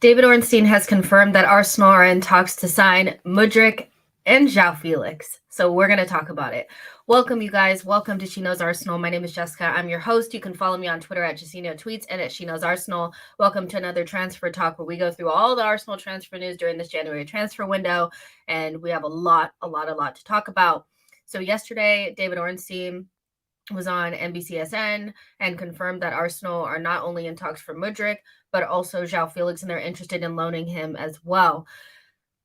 David Ornstein has confirmed that Arsenal are in talks to sign Mudryk and Joao Felix. So we're going to talk about it. Welcome, you guys. Welcome to SheKnowsArsenal. My name is Jessica. I'm your host. You can follow me on Twitter at JessinoTweets and at SheKnowsArsenal. Welcome to another transfer talk where we go through all the Arsenal transfer news during this January transfer window. And we have a lot to talk about. So yesterday, David Ornstein was on NBCSN and confirmed that Arsenal are not only in talks for Mudryk, but also Joao Felix, and they're interested in loaning him as well.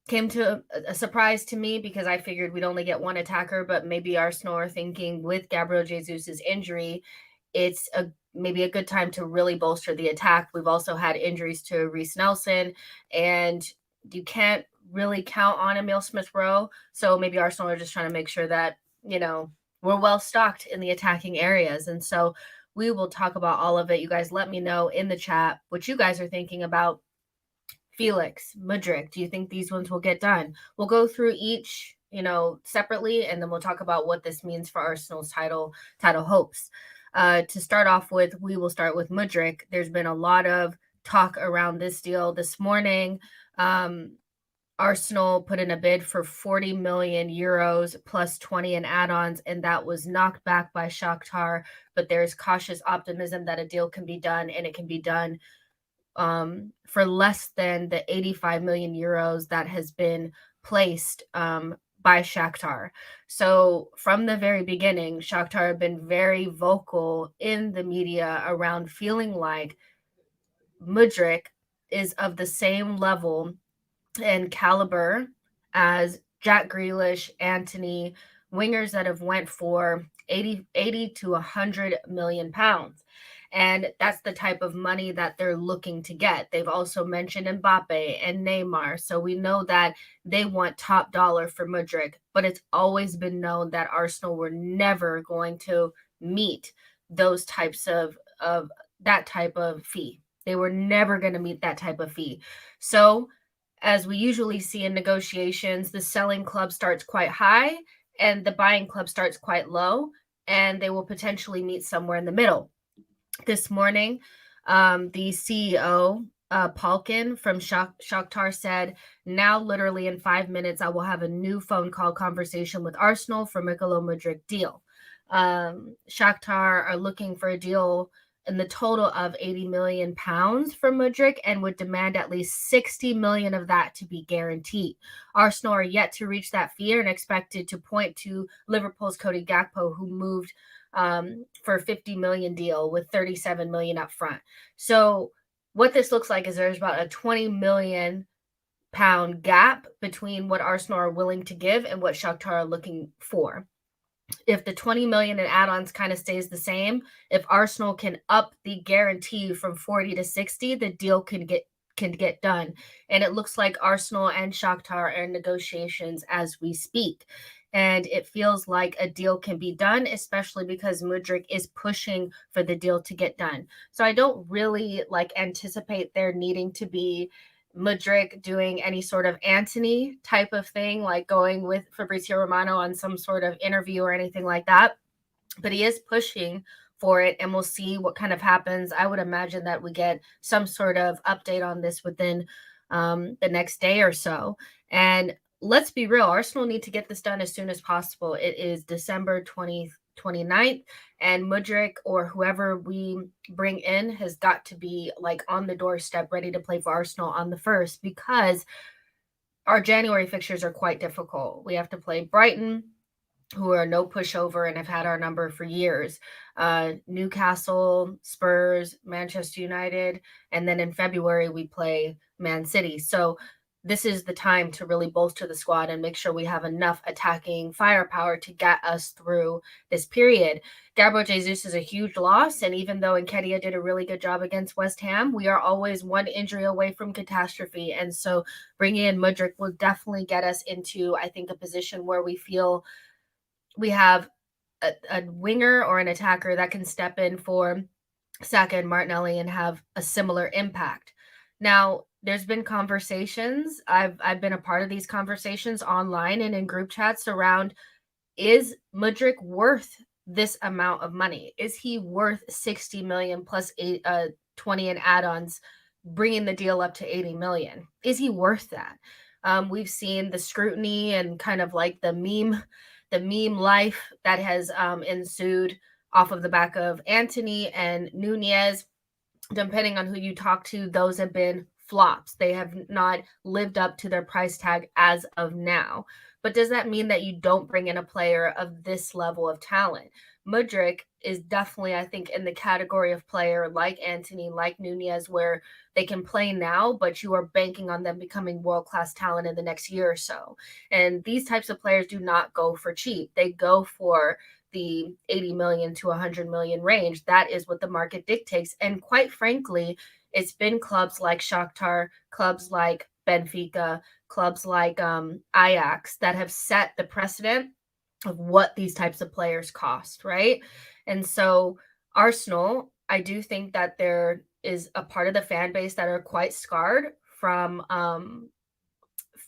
Came to a surprise to me because I figured we'd only get one attacker, but maybe Arsenal are thinking with Gabriel Jesus's injury, it's maybe a good time to really bolster the attack. We've also had injuries to Reiss Nelson, and you can't really count on Emile Smith-Rowe. So maybe Arsenal are just trying to make sure that, we're well stocked in the attacking areas. And so we will talk about all of it. You guys let me know in the chat what you guys are thinking about Felix, Mudryk. Do you think these ones will get done? We'll go through each, separately, and then we'll talk about what this means for Arsenal's title hopes. To start off with, we will start with Mudryk. There's been a lot of talk around this deal this morning. Arsenal put in a bid for 40 million euros plus 20 in add-ons, and that was knocked back by Shakhtar. But there's cautious optimism that a deal can be done, and it can be done for less than the 85 million euros that has been placed by Shakhtar. So from the very beginning, Shakhtar have been very vocal in the media around feeling like Mudryk is of the same level and caliber as Jack Grealish, Antony, wingers that have went for 80 to 100 million pounds. And that's the type of money that they're looking to get. They've also mentioned Mbappe and Neymar. So we know that they want top dollar for Mudryk, but it's always been known that Arsenal were never going to meet those types of that type of fee. They were never going to meet that type of fee. So as we usually see in negotiations, the selling club starts quite high and the buying club starts quite low, and they will potentially meet somewhere in the middle. This morning, the CEO, Palkin from Shakhtar said, now literally in 5 minutes, I will have a new phone call conversation with Arsenal for mykhaylo Mudryk deal. Shakhtar are looking for a deal in the total of 80 million pounds for Mudryk and would demand at least 60 million of that to be guaranteed. Arsenal are yet to reach that fee and expected to point to Liverpool's Cody Gakpo, who moved for a 50 million deal with 37 million up front. So what this looks like is there's about a 20 million pound gap between what Arsenal are willing to give and what Shakhtar are looking for. If the 20 million in add-ons kind of stays the same, if Arsenal can up the guarantee from 40 to 60, the deal can get done. And it looks like Arsenal and Shakhtar are in negotiations as we speak. And it feels like a deal can be done, especially because Mudryk is pushing for the deal to get done. So I don't really anticipate there needing to be Mudryk doing any sort of Antony type of thing, like going with Fabrizio Romano on some sort of interview or anything like that. But he is pushing for it, and we'll see what kind of happens. I would imagine that we get some sort of update on this within the next day or so. And let's be real, Arsenal need to get this done as soon as possible. It is December 29th, and Mudryk or whoever we bring in has got to be on the doorstep ready to play for Arsenal on the 1st, because our January fixtures are quite difficult. We have to play Brighton, who are no pushover and have had our number for years, Newcastle, Spurs, Manchester United, and then in February we play Man City. So this is the time to really bolster the squad and make sure we have enough attacking firepower to get us through this period. Gabriel Jesus is a huge loss, and even though Nketiah did a really good job against West Ham, we are always one injury away from catastrophe. And so bringing in Mudryk will definitely get us into, I think, a position where we feel we have a winger or an attacker that can step in for Saka and Martinelli and have a similar impact. Now, there's been conversations. I've been a part of these conversations online and in group chats around, is Mudryk worth this amount of money? Is he worth 60 million plus 20 in add-ons bringing the deal up to 80 million. Is he worth that? We've seen the scrutiny and kind of like the meme life that has ensued off of the back of Antony and Nunez. Depending on who you talk to, those have been flops. They have not lived up to their price tag as of now. But does that mean that you don't bring in a player of this level of talent? Mudryk is definitely, I think, in the category of player like Antony, like Nunez, where they can play now, but you are banking on them becoming world-class talent in the next year or so. And these types of players do not go for cheap. They go for the 80 million to 100 million range. That is what the market dictates. And quite frankly, it's been clubs like Shakhtar, clubs like Benfica, clubs like Ajax that have set the precedent of what these types of players cost, right? And so Arsenal, I do think that there is a part of the fan base that are quite scarred from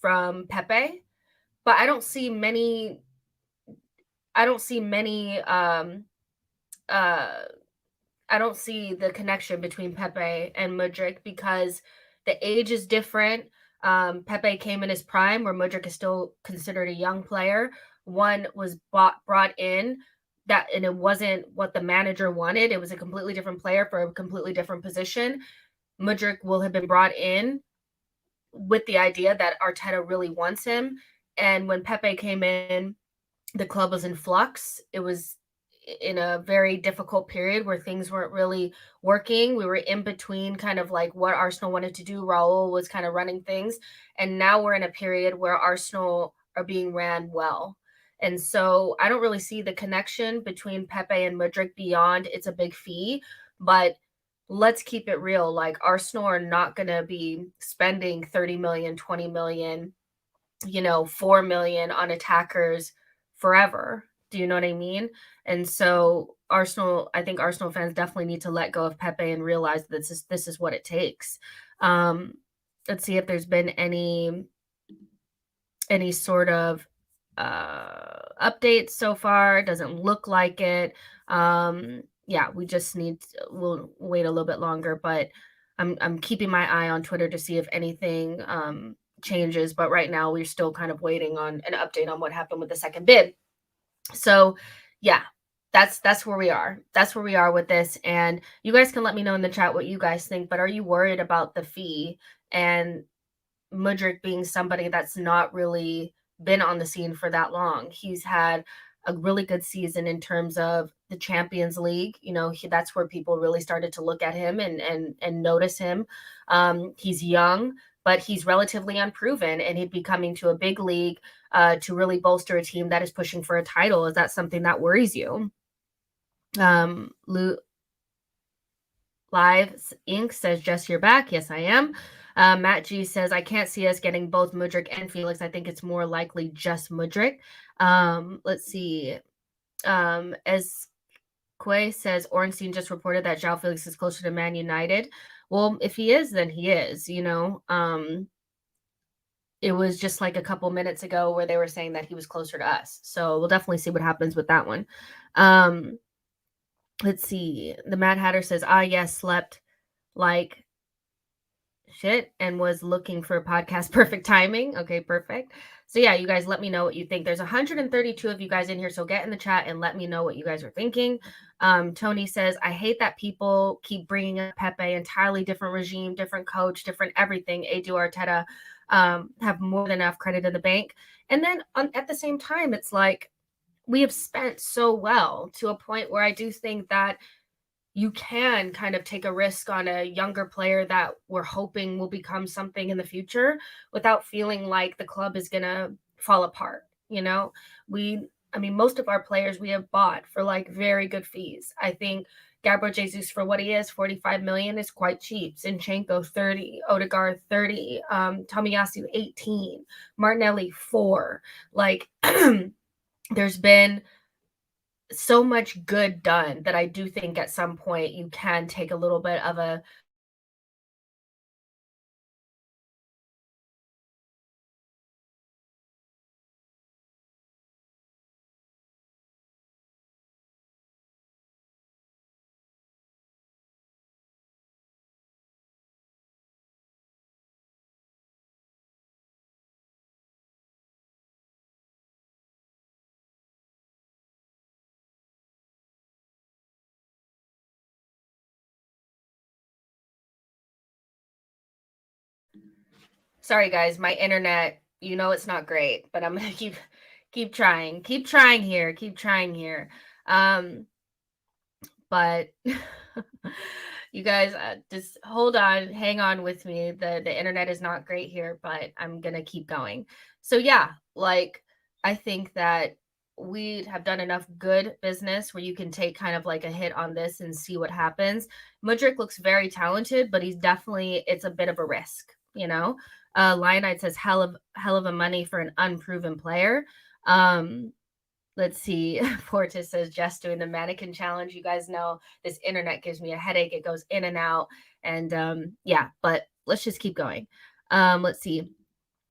Pepe, but I don't see many I don't see the connection between Pepe and Mudryk because the age is different. Pepe came in his prime, where Mudryk is still considered a young player. One was brought in and it wasn't what the manager wanted. It was a completely different player for a completely different position. Mudryk will have been brought in with the idea that Arteta really wants him. And when Pepe came in, the club was in flux. It was in a very difficult period where things weren't really working. We were in between kind of like what Arsenal wanted to do. Raul was kind of running things. And now we're in a period where Arsenal are being ran well. And so I don't really see the connection between Pepe and Mudryk beyond it's a big fee. But let's keep it real. Like Arsenal are not going to be spending 30 million, 20 million, 4 million on attackers forever. Do you know what I mean? And so I think Arsenal fans definitely need to let go of Pepe and realize that this is what it takes. Let's see if there's been any sort of updates so far. It doesn't look like it. Yeah, we'll wait a little bit longer, but I'm keeping my eye on Twitter to see if anything changes, but right now we're still kind of waiting on an update on what happened with the second bid. So yeah, that's where we are. That's where we are with this. And you guys can let me know in the chat what you guys think, but are you worried about the fee and Mudryk being somebody that's not really been on the scene for that long? He's had a really good season in terms of the Champions League. That's where people really started to look at him and notice him. He's young, but he's relatively unproven, and he'd be coming to a big league to really bolster a team that is pushing for a title. Is that something that worries you? Live Inc. says, Jess, you're back. Yes, I am. Matt G says, I can't see us getting both Mudryk and Felix. I think it's more likely just Mudryk. Let's see. As Quay says, Ornstein just reported that Joao Felix is closer to Man United. Well, if he is, then he is, It was just like a couple minutes ago where they were saying that he was closer to us. So we'll definitely see what happens with that one. Let's see. The Mad Hatter says, yes, slept like shit and was looking for a podcast. Perfect timing. Okay, perfect. So yeah, you guys let me know what you think. There's 132 of you guys in here, so get in the chat and let me know what you guys are thinking. Tony says, I hate that people keep bringing up Pepe, entirely different regime, different coach, different everything. Edu Arteta have more than enough credit in the bank. And then at the same time, it's like we have spent so well to a point where I do think that you can kind of take a risk on a younger player that we're hoping will become something in the future without feeling like the club is going to fall apart. Most of our players we have bought for like very good fees. I think Gabriel Jesus, for what he is, 45 million is quite cheap. Zinchenko 30, Odegaard 30, Tomiyasu 18, Martinelli 4. Like there's been so much good done that I do think at some point you can take a little bit of a Sorry, guys, my internet, it's not great, but I'm gonna keep trying. Keep trying here. But you guys, just hold on, hang on with me. The internet is not great here, but I'm gonna keep going. So yeah, like I think that we have done enough good business where you can take kind of like a hit on this and see what happens. Mudryk looks very talented, but it's a bit of a risk, you know. Lionite says hell of a money for an unproven player. Let's see. Portis says just doing the mannequin challenge. You guys know this internet gives me a headache. It goes in and out. And yeah, but let's just keep going. Let's see.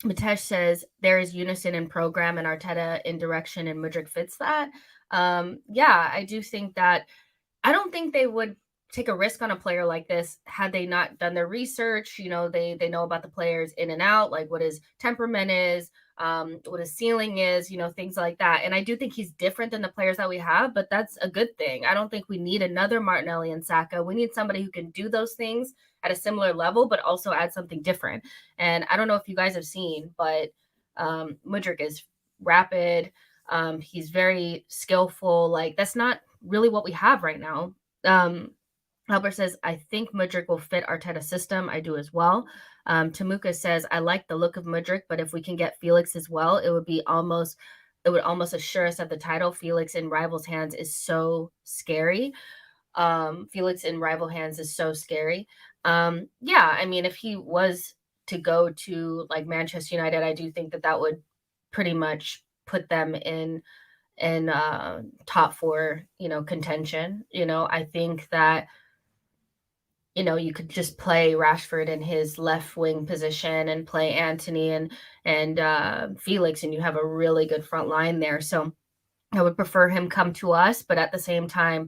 Mitesh says there is unison in program and Arteta in direction, and Mudryk fits that. Yeah, I do think that I don't think they would take a risk on a player like this had they not done their research. They know about the players in and out, like what his temperament is, what his ceiling is, things like that. And I do think he's different than the players that we have, but that's a good thing. I don't think we need another Martinelli and Saka. We need somebody who can do those things at a similar level, but also add something different. And I don't know if you guys have seen, but Mudryk is rapid. He's very skillful. Like that's not really what we have right now. Albert says, I think Mudryk will fit Arteta's system. I do as well. Tamuka says, I like the look of Mudryk, but if we can get Felix as well, it would almost assure us of the title. Felix in rivals' hands is so scary. Felix in rival hands is so scary. Yeah, I mean, if he was to go to like Manchester United, I do think that would pretty much put them in top four, contention. I think that you could just play Rashford in his left wing position and play Anthony and Felix, and you have a really good front line there. So I would prefer him come to us, but at the same time,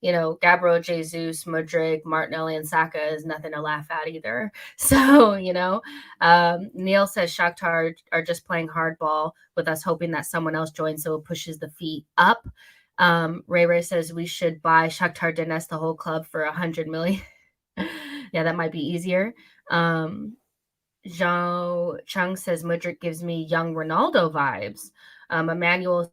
Gabriel, Jesus, Mudryk, Martinelli, and Saka is nothing to laugh at either. So, Neil says Shakhtar are just playing hardball with us, hoping that someone else joins so it pushes the feet up. Ray says we should buy Shakhtar Donetsk, the whole club, for 100 million. Yeah, that might be easier. Zhao Chung says Mudryk gives me young Ronaldo vibes. Emmanuel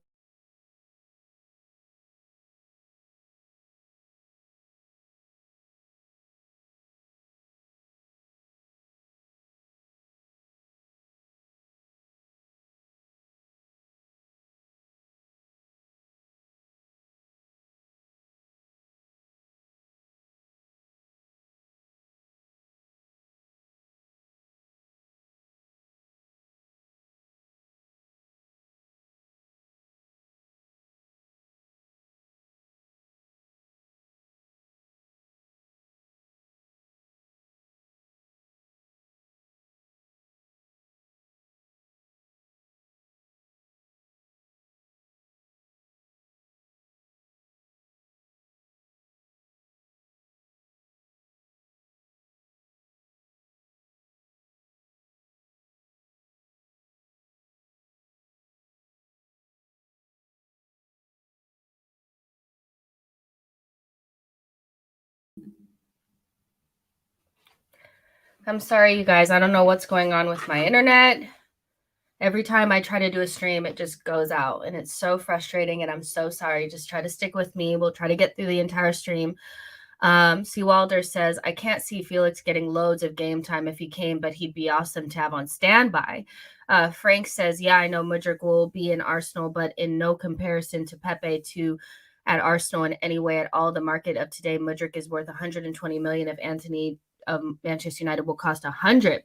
I'm sorry, you guys. I don't know what's going on with my internet. Every time I try to do a stream, it just goes out, and it's so frustrating, and I'm so sorry. Just try to stick with me. We'll try to get through the entire stream. Seawalder says, I can't see Felix getting loads of game time if he came, but he'd be awesome to have on standby. Frank says, yeah, I know Mudryk will be in Arsenal, but in no comparison to Pepe at Arsenal in any way at all. The market of today, Mudryk is worth 120 million if Anthony Manchester United will cost 100.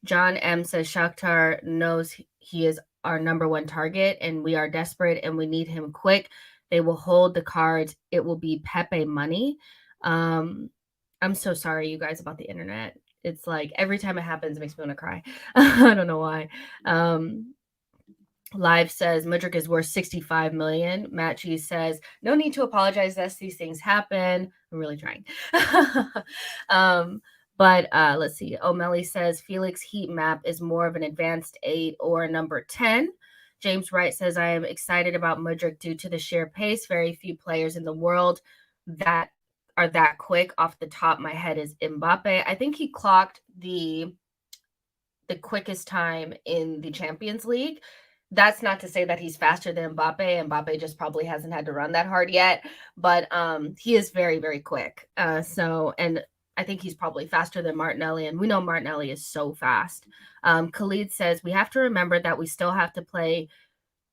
John M says Shakhtar knows he is our number one target and we are desperate and we need him quick. They will hold the cards. It will be Pepe money. I'm so sorry, you guys, about the internet. It's like every time it happens, it makes me want to cry. I don't know why. Live says Mudryk is worth 65 million. Matt G says, no need to apologize. These things happen. I'm really trying. But let's see. O'Malley says Felix heat map is more of an advanced 8 or a number 10. James Wright says, I am excited about Mudryk due to the sheer pace. Very few players in the world that are that quick. Off the top of my head is Mbappe. I think he clocked the the quickest time in the Champions League. That's not to say that he's faster than Mbappe. Mbappe just probably hasn't had to run that hard yet, but he is very, very quick. And I think he's probably faster than Martinelli, and we know Martinelli is so fast. Khalid says we have to remember that we still have to play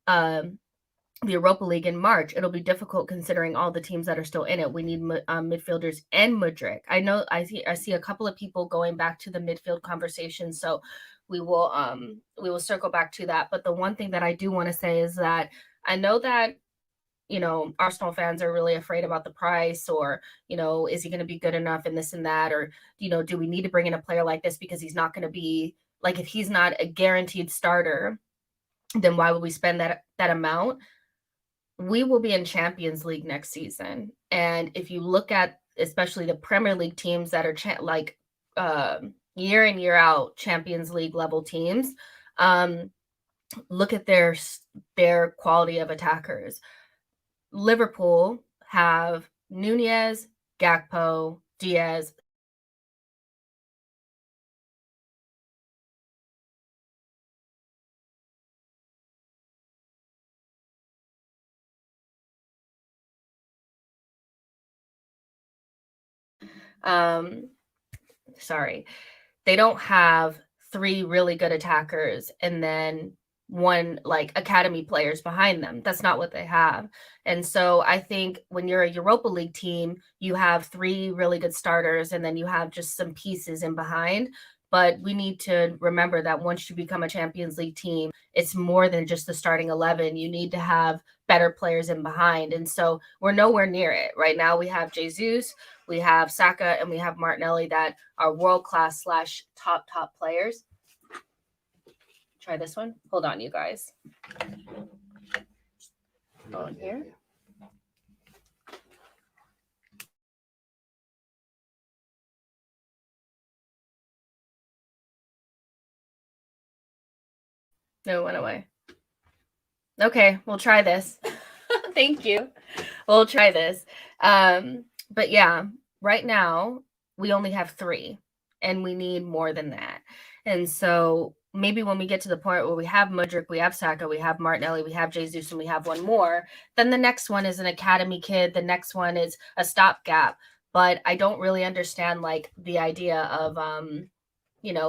the Europa League in March. It'll be difficult considering all the teams that are still in it. We need midfielders and Mudryk. I know I see a couple of people going back to the midfield conversation, so we will circle back to that. But the one thing that I do want to say is that I know that Arsenal fans are really afraid about the price, or is he going to be good enough and this and that, or do we need to bring in a player like this because he's not going to be like, if he's not a guaranteed starter, then why would we spend that amount? We will be in Champions League next season. And if you look at especially the Premier League teams that are year in, year out Champions League level teams, look at their quality of attackers. Liverpool have Nunez, Gakpo, Diaz. They don't have 3 really good attackers and then one academy players behind them. That's not what they have. And so I think when you're a Europa League team, you have 3 really good starters and then you have just some pieces in behind. But we need to remember that once you become a Champions League team, it's more than just the starting 11. You need to have better players in behind. And so we're nowhere near it. Right now we have Jesus, we have Saka, and we have Martinelli that are world-class / top players. Try this one. Hold on, you guys. Go in here. No, it went away. Okay, we'll try this. Thank you. We'll try this. But yeah, right now we only have 3 and we need more than that. And so maybe when we get to the point where we have Mudryk, we have Saka, we have Martinelli, we have Jesus, and we have one more, then the next one is an academy kid. The next one is a stopgap. But I don't really understand the idea of,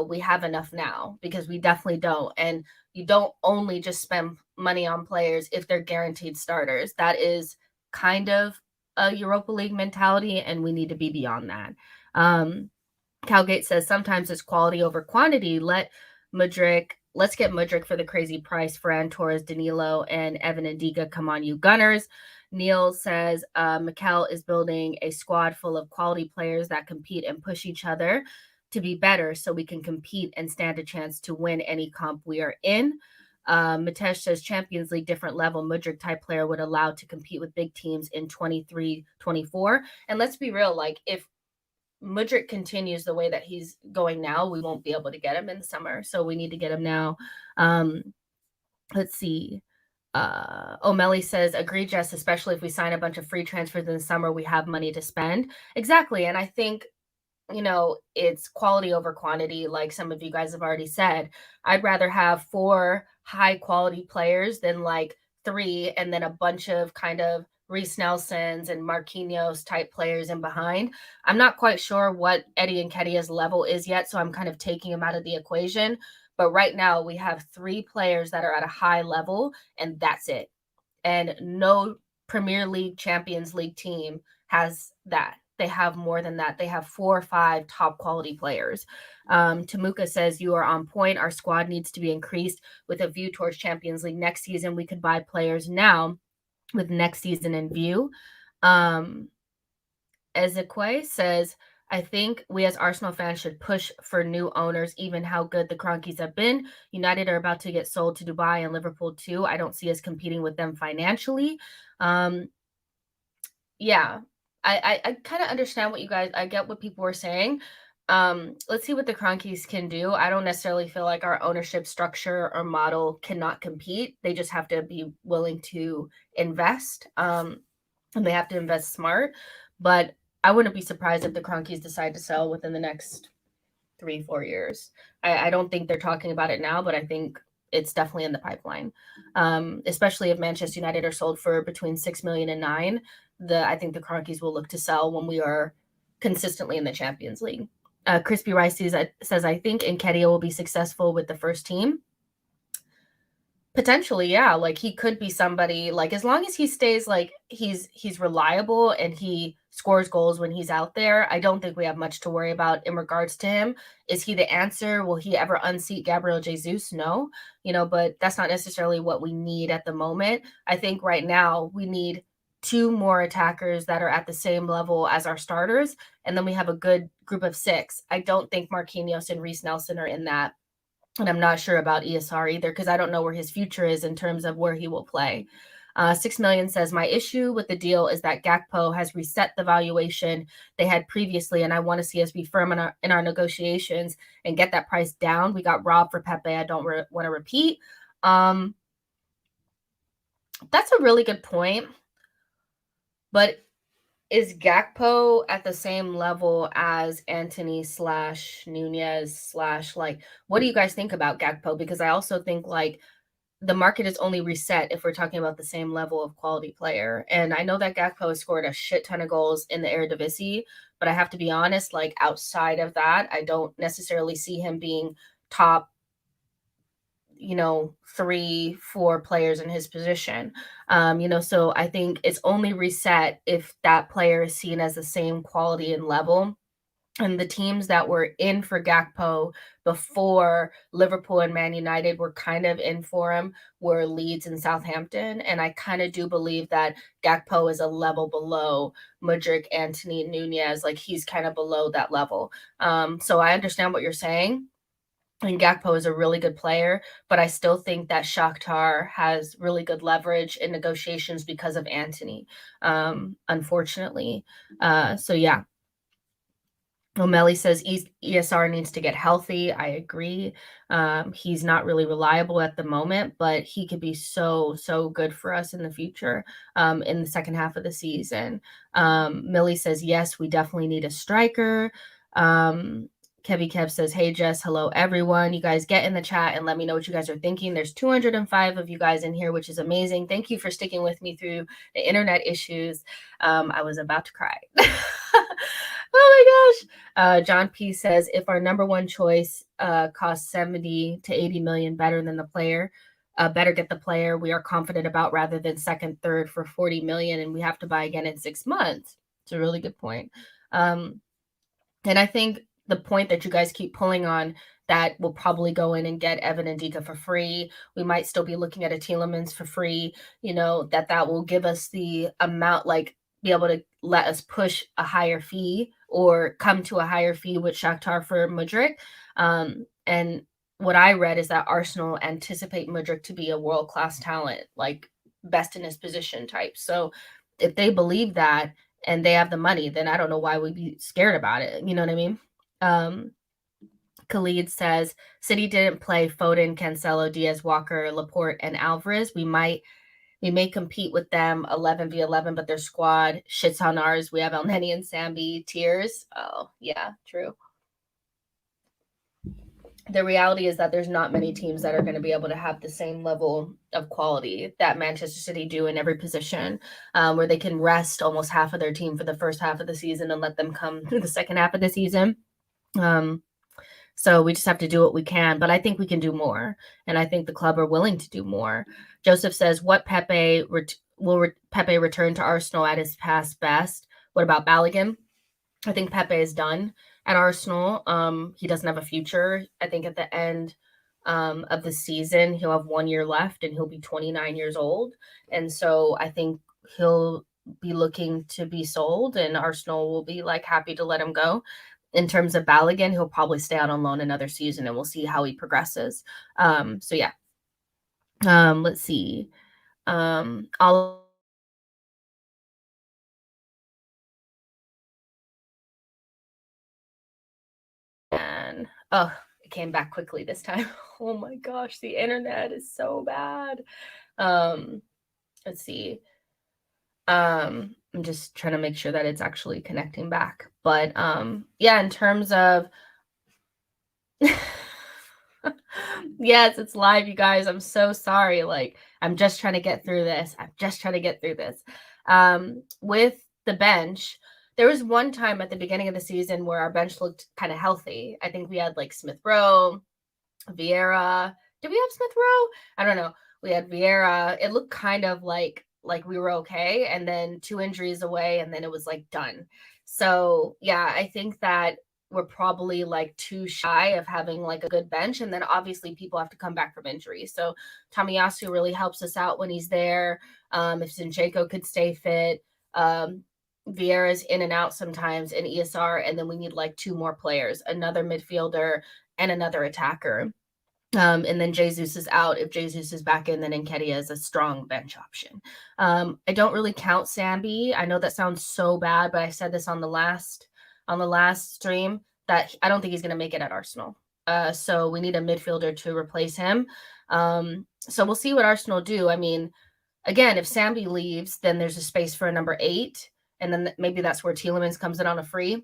we have enough now, because we definitely don't. And you don't only just spend money on players if they're guaranteed starters. That is kind of a Europa League mentality, and we need to be beyond that. Calgate says sometimes it's quality over quantity. Let's get Mudryk for the crazy price. Ferran Torres, Danilo, and Evan Ndiga. Come on, you Gunners. Neil says Mikel is building a squad full of quality players that compete and push each other to be better, so we can compete and stand a chance to win any comp we are in. Mitesh says Champions League, different level. Mudryk type player would allow to compete with big teams in 23-24. And let's be real, if Mudryk continues the way that he's going now, we won't be able to get him in the summer. So we need to get him now. Let's see. O'Malley says, agree, Jess, especially if we sign a bunch of free transfers in the summer, we have money to spend. Exactly. And I think, it's quality over quantity, like some of you guys have already said. I'd rather have 4 high quality players than 3 and then a bunch of kind of Reece Nelsons and Marquinhos type players in behind. I'm not quite sure what Eddie Nketiah's level is yet, so I'm kind of taking him out of the equation. But right now we have 3 players that are at a high level, and that's it. And no Premier League, Champions League team has that. They have more than that. They have 4 or 5 top quality players. Tamuka says, you are on point. Our squad needs to be increased with a view towards Champions League next season. We could buy players now with next season in view. Ezekwe says, I think we as Arsenal fans should push for new owners, even how good the Kroenkes have been. United are about to get sold to Dubai and Liverpool too. I don't see us competing with them financially. Yeah. I kind of understand what you guys, I get what people were saying. Let's see what the Kroenkes can do. I don't necessarily feel like our ownership structure or model cannot compete. They just have to be willing to invest, and they have to invest smart. But I wouldn't be surprised if the Kroenkes decide to sell within the next 3-4 years. I don't think they're talking about it now, but I think it's definitely in the pipeline. Especially if Manchester United are sold for between 6 million and 9. I think the Cronkies will look to sell when we are consistently in the Champions League. Crispy Rice says, I think Nketiah will be successful with the first team. Potentially, yeah. Like, he could be somebody, like, as long as he stays, like, he's reliable and he scores goals when he's out there, I don't think we have much to worry about in regards to him. Is he the answer? Will he ever unseat Gabriel Jesus? No. But that's not necessarily what we need at the moment. I think right now we need 2 more attackers that are at the same level as our starters, and then we have a good group of 6. I don't think Marquinhos and Reece Nelson are in that. And I'm not sure about ESR either, because I don't know where his future is in terms of where he will play. 6 million says, my issue with the deal is that Gakpo has reset the valuation they had previously, and I want to see us be firm in our negotiations and get that price down. We got robbed for Pepe. I don't want to repeat. That's a really good point. But is Gakpo at the same level as Antony / Nunez / like, what do you guys think about Gakpo? Because I also think, like, the market is only reset if we're talking about the same level of quality player. And I know that Gakpo has scored a shit ton of goals in the Eredivisie, but I have to be honest, like, outside of that, I don't necessarily see him being top 3-4 players in his position. So I think it's only reset if that player is seen as the same quality and level. And the teams that were in for Gakpo before Liverpool and Man United were kind of in for him were Leeds and Southampton. And I kind of do believe that Gakpo is a level below Mudryk, Antony, Nunez. Like, he's kind of below that level. So I understand what you're saying. And Gakpo is a really good player, but I still think that Shakhtar has really good leverage in negotiations because of Antony, unfortunately. So, yeah. O'Malley says ESR needs to get healthy. I agree. He's not really reliable at the moment, but he could be so good for us in the future, in the second half of the season. Millie says, yes, we definitely need a striker. Kevy Kev says, hey, Jess, hello, everyone. You guys get in the chat and let me know what you guys are thinking. There's 205 of you guys in here, which is amazing. Thank you for sticking with me through the internet issues. I was about to cry. Oh my gosh. John P says, if our number one choice costs 70 to 80 million better than the player, better get the player we are confident about rather than second, third for 40 million, and we have to buy again in 6 months. It's a really good point. And I think the point that you guys keep pulling on, that we'll probably go in and get Evan and Dika for free. We might still be looking at a Tielemans for free, that will give us the amount, like, be able to let us push a higher fee or come to a higher fee with Shakhtar for Mudryk. And what I read is that Arsenal anticipate Mudryk to be a world-class talent, like best in his position type. So if they believe that and they have the money, then I don't know why we'd be scared about it. You know what I mean? Khalid says, City didn't play Foden, Cancelo, Diaz, Walker, Laporte, and Alvarez. We may compete with them 11v11, but their squad shits on ours. We have El Neni and Sambi. Tears. Oh, yeah, true. The reality is that there's not many teams that are going to be able to have the same level of quality that Manchester City do in every position, where they can rest almost half of their team for the first half of the season and let them come through the second half of the season. So we just have to do what we can, but I think we can do more, and I think the club are willing to do more. Joseph says, will Pepe return to Arsenal at his past best? What about Balogun? I think Pepe is done at Arsenal. He doesn't have a future. I think at the end of the season, he'll have 1 year left and he'll be 29 years old. And so I think he'll be looking to be sold, and Arsenal will be like happy to let him go. In terms of Balogun, he'll probably stay out on loan another season, and we'll see how he progresses. So yeah. Let's see. All and it came back quickly this time. Oh my gosh, the internet is so bad. Let's see. I'm just trying to make sure that it's actually connecting back. But yeah, in terms of Yes, it's live, you guys. I'm so sorry. Like, I'm just trying to get through this. With the bench, there was one time at the beginning of the season where our bench looked kind of healthy. I think we had like Smith Rowe, Vieira. Did we have Smith Rowe? I don't know. We had Vieira. It looked kind of like we were okay, and then 2 injuries away, and then it was like done. So yeah, I think that we're probably like too shy of having like a good bench, and then obviously people have to come back from injury. So Tomiyasu really helps us out when he's there. If Zinchenko could stay fit, Vieira's in and out sometimes in ESR, and then we need like 2 more players, another midfielder and another attacker. And then Jesus is out. If Jesus is back in, then Nketiah is a strong bench option. I don't really count Sambi. I know that sounds so bad, but I said this on the last stream that I don't think he's going to make it at Arsenal. So we need a midfielder to replace him. So we'll see what Arsenal do. I mean, again, if Sambi leaves, then there's a space for a number 8, and then maybe that's where Tielemans comes in on a free.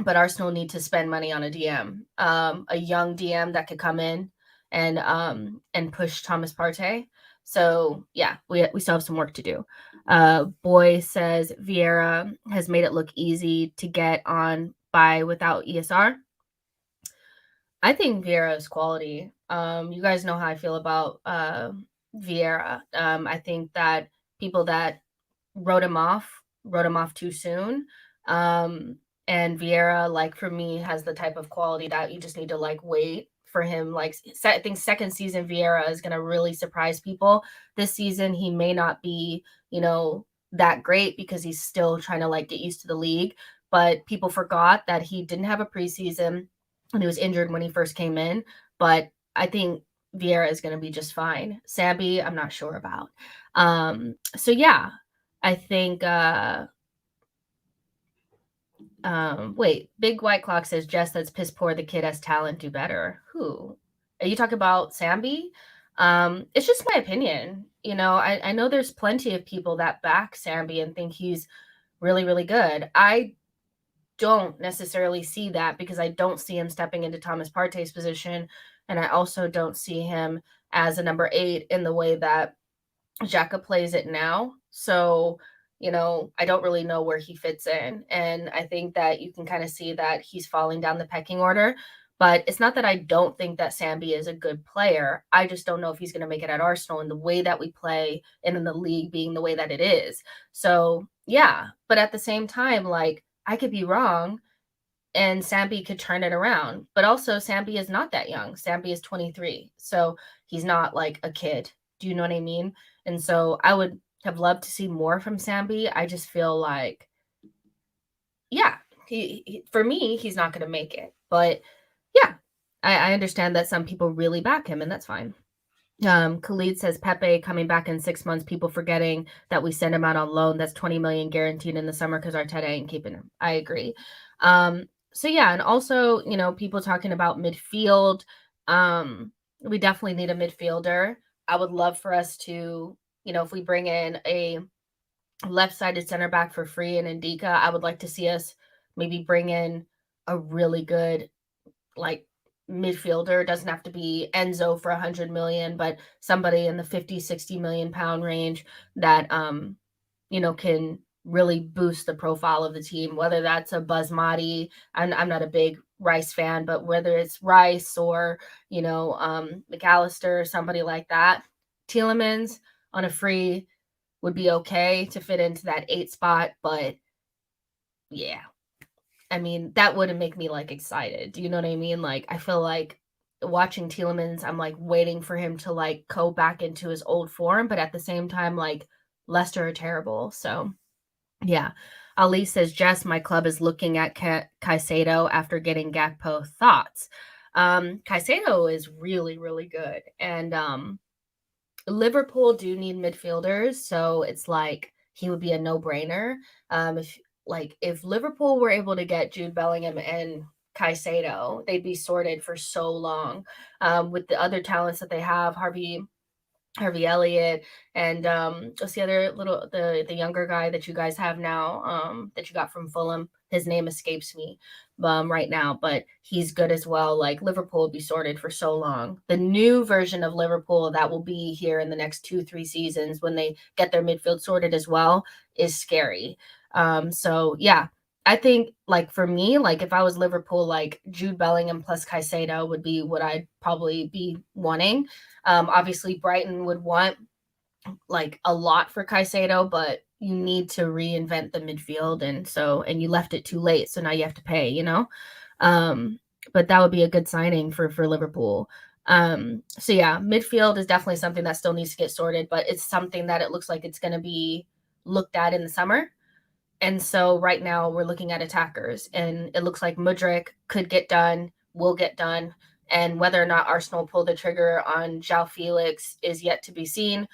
But Arsenal need to spend money on a DM, a young DM that could come in and push Thomas Partey. So yeah, we still have some work to do. Boy says Vieira has made it look easy to get on by without ESR. I think Vieira is quality. You guys know how I feel about Vieira. I think that people that wrote him off too soon. And Vieira, like for me, has the type of quality that you just need to like wait for him. Like I think second season Vieira is going to really surprise people. This season he may not be, that great because he's still trying to like get used to the league. But people forgot that he didn't have a preseason and he was injured when he first came in. But I think Vieira is going to be just fine. Sambi, I'm not sure about. So yeah, I think wait, Big White Clock says Jess, that's piss poor. The kid has talent, do better. Who? Are you talking about Sambi? It's just my opinion. I know there's plenty of people that back Sambi and think he's really, really good. I don't necessarily see that because I don't see him stepping into Thomas Partey's position. And I also don't see him as a number 8 in the way that xhaka plays it now. So, I don't really know where he fits in. And I think that you can kind of see that he's falling down the pecking order. But it's not that I don't think that Sambi is a good player. I just don't know if he's going to make it at Arsenal in the way that we play and in the league being the way that it is. So, yeah. But at the same time, like, I could be wrong and Sambi could turn it around. But also, Sambi is not that young. Sambi is 23. So he's not like a kid. Do you know what I mean? And so I would have loved to see more from Sambi. I just feel like, yeah, he for me, he's not going to make it. But yeah, I understand that some people really back him, and that's fine. Khalid says Pepe coming back in 6 months, people forgetting that we sent him out on loan. That's 20 million guaranteed in the summer because Arteta ain't keeping him. I agree. So yeah, and also, people talking about midfield. We definitely need a midfielder. I would love for us to, if we bring in a left-sided center back for free and Ndika, I would like to see us maybe bring in a really good, like, midfielder. It doesn't have to be Enzo for 100 million, but somebody in the 50-60 million pound range that can really boost the profile of the team, whether that's a Basmati. I'm not a big Rice fan, but whether it's Rice or McAllister, somebody like that. Tielemans on a free would be okay to fit into that 8 spot, but yeah, I mean, that wouldn't make me like excited. Do you know what I mean? Like, I feel like watching Tielemans, I'm like waiting for him to like go back into his old form, but at the same time, like, Leicester are terrible. So yeah. Ali says, Jess, my club is looking at Caicedo after getting Gakpo. Thoughts? Caicedo is really, really good. And Liverpool do need midfielders. So it's like he would be a no-brainer. If Liverpool were able to get Jude Bellingham and Caicedo, they'd be sorted for so long. With the other talents that they have, Harvey Elliott, and what's the other the younger guy that you guys have now, that you got from Fulham? his name escapes me right now, but he's good as well. Like, Liverpool will be sorted for so long. The new version of Liverpool that will be here in the next 2-3 seasons when they get their midfield sorted as well is scary. So yeah, I think, like, for me, like, if I was Liverpool, like, Jude Bellingham plus Caicedo would be what I'd probably be wanting. Obviously Brighton would want like a lot for Caicedo, but you need to reinvent the midfield, and you left it too late, so now you have to pay, you know. But that would be a good signing for Liverpool. So yeah, midfield is definitely something that still needs to get sorted, but it's something that it looks like it's going to be looked at in the summer. And so right now we're looking at attackers, and it looks like Mudryk could get done, will get done, and whether or not Arsenal pull the trigger on Joao Felix is yet to be seen.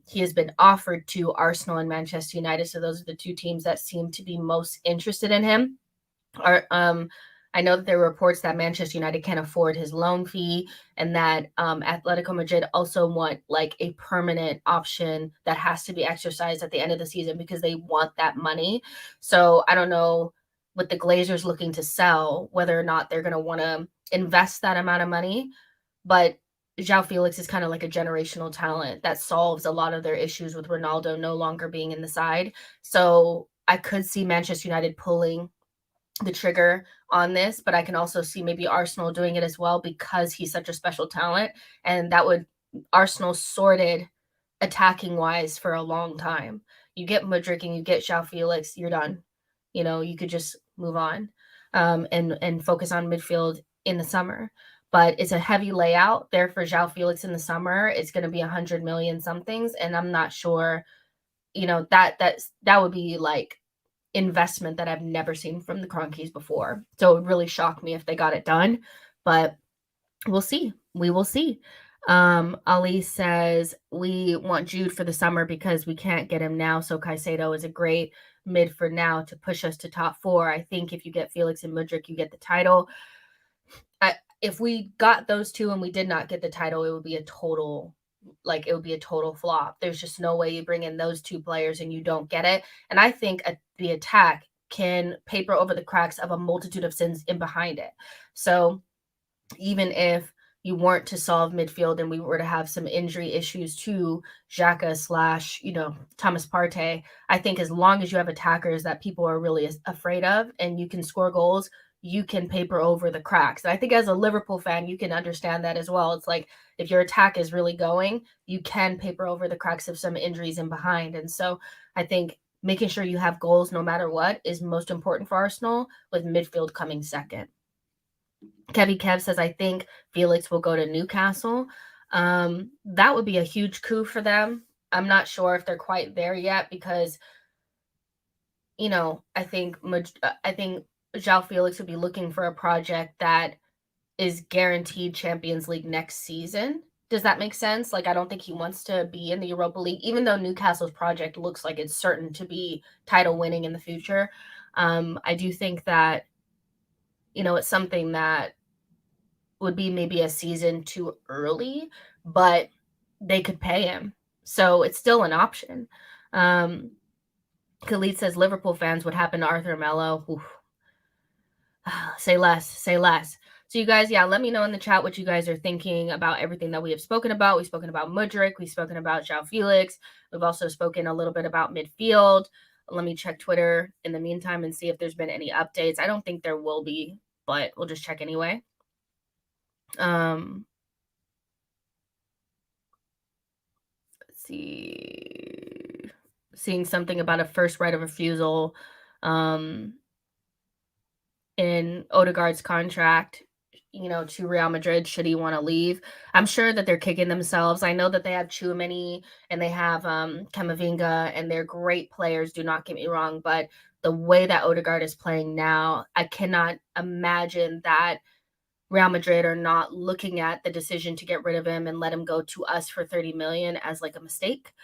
He has been offered to Arsenal and Manchester United, so those are the two teams that seem to be most interested in him. I know that there were reports that Manchester United can't afford his loan fee, and that Atletico Madrid also want like a permanent option that has to be exercised at the end of the season because they want that money. So I don't know, with the Glazers looking to sell, whether or not they're going to want to invest that amount of money. But Joao Felix is kind of like a generational talent that solves a lot of their issues with Ronaldo no longer being in the side. So I could see Manchester United pulling the trigger on this, but I can also see maybe Arsenal doing it as well because he's such a special talent, and that would Arsenal sorted attacking wise for a long time. You get Mudryk and you get Joao Felix, you're done. You know, you could just move on, and focus on midfield in the summer. But it's a heavy layout there for Joao Felix in the summer. It's going to be 100 million somethings, and I'm not sure, you know, that would be like investment that I've never seen from the Cronkies before. So it would really shock me if they got it done, but we'll see. We will see. Ali says, we want Jude for the summer because we can't get him now. So Caicedo is a great mid for now to push us to top 4. I think if you get Felix and Mudryk, you get the title. If we got those two and we did not get the title, it would be a total flop. There's just no way you bring in those two players and you don't get it. And I think the attack can paper over the cracks of a multitude of sins in behind it. So even if you weren't to solve midfield and we were to have some injury issues to xhaka / Thomas Partey, I think as long as you have attackers that people are really afraid of and you can score goals, you can paper over the cracks. And I think as a Liverpool fan, you can understand that as well. It's like, if your attack is really going, you can paper over the cracks of some injuries in behind. And so I think making sure you have goals no matter what is most important for Arsenal, with midfield coming second. Kevy Kev says, I think Felix will go to Newcastle. That would be a huge coup for them. I'm not sure if they're quite there yet because, I think Joao Felix would be looking for a project that is guaranteed Champions League next season. Does that make sense? Like, I don't think he wants to be in the Europa League, even though Newcastle's project looks like it's certain to be title winning in the future. I do think that, it's something that would be maybe a season too early, but they could pay him. So it's still an option. Khalid says Liverpool fans, what happened to Arthur Melo? Say less. So you guys, let me know in the chat what you guys are thinking about everything that we have spoken about. We've spoken about Mudryk. We've spoken about Joao Felix. We've also spoken a little bit about midfield. Let me check Twitter in the meantime and see if there's been any updates. I don't think there will be, but we'll just check anyway. Let's see. Seeing something about a first right of refusal in Odegaard's contract, to Real Madrid should he want to leave. I'm sure that they're kicking themselves. I know that they have Tchouaméni and they have Camavinga, and they're great players, do not get me wrong, but the way that Odegaard is playing now, I cannot imagine that Real Madrid are not looking at the decision to get rid of him and let him go to us for 30 million as like a mistake.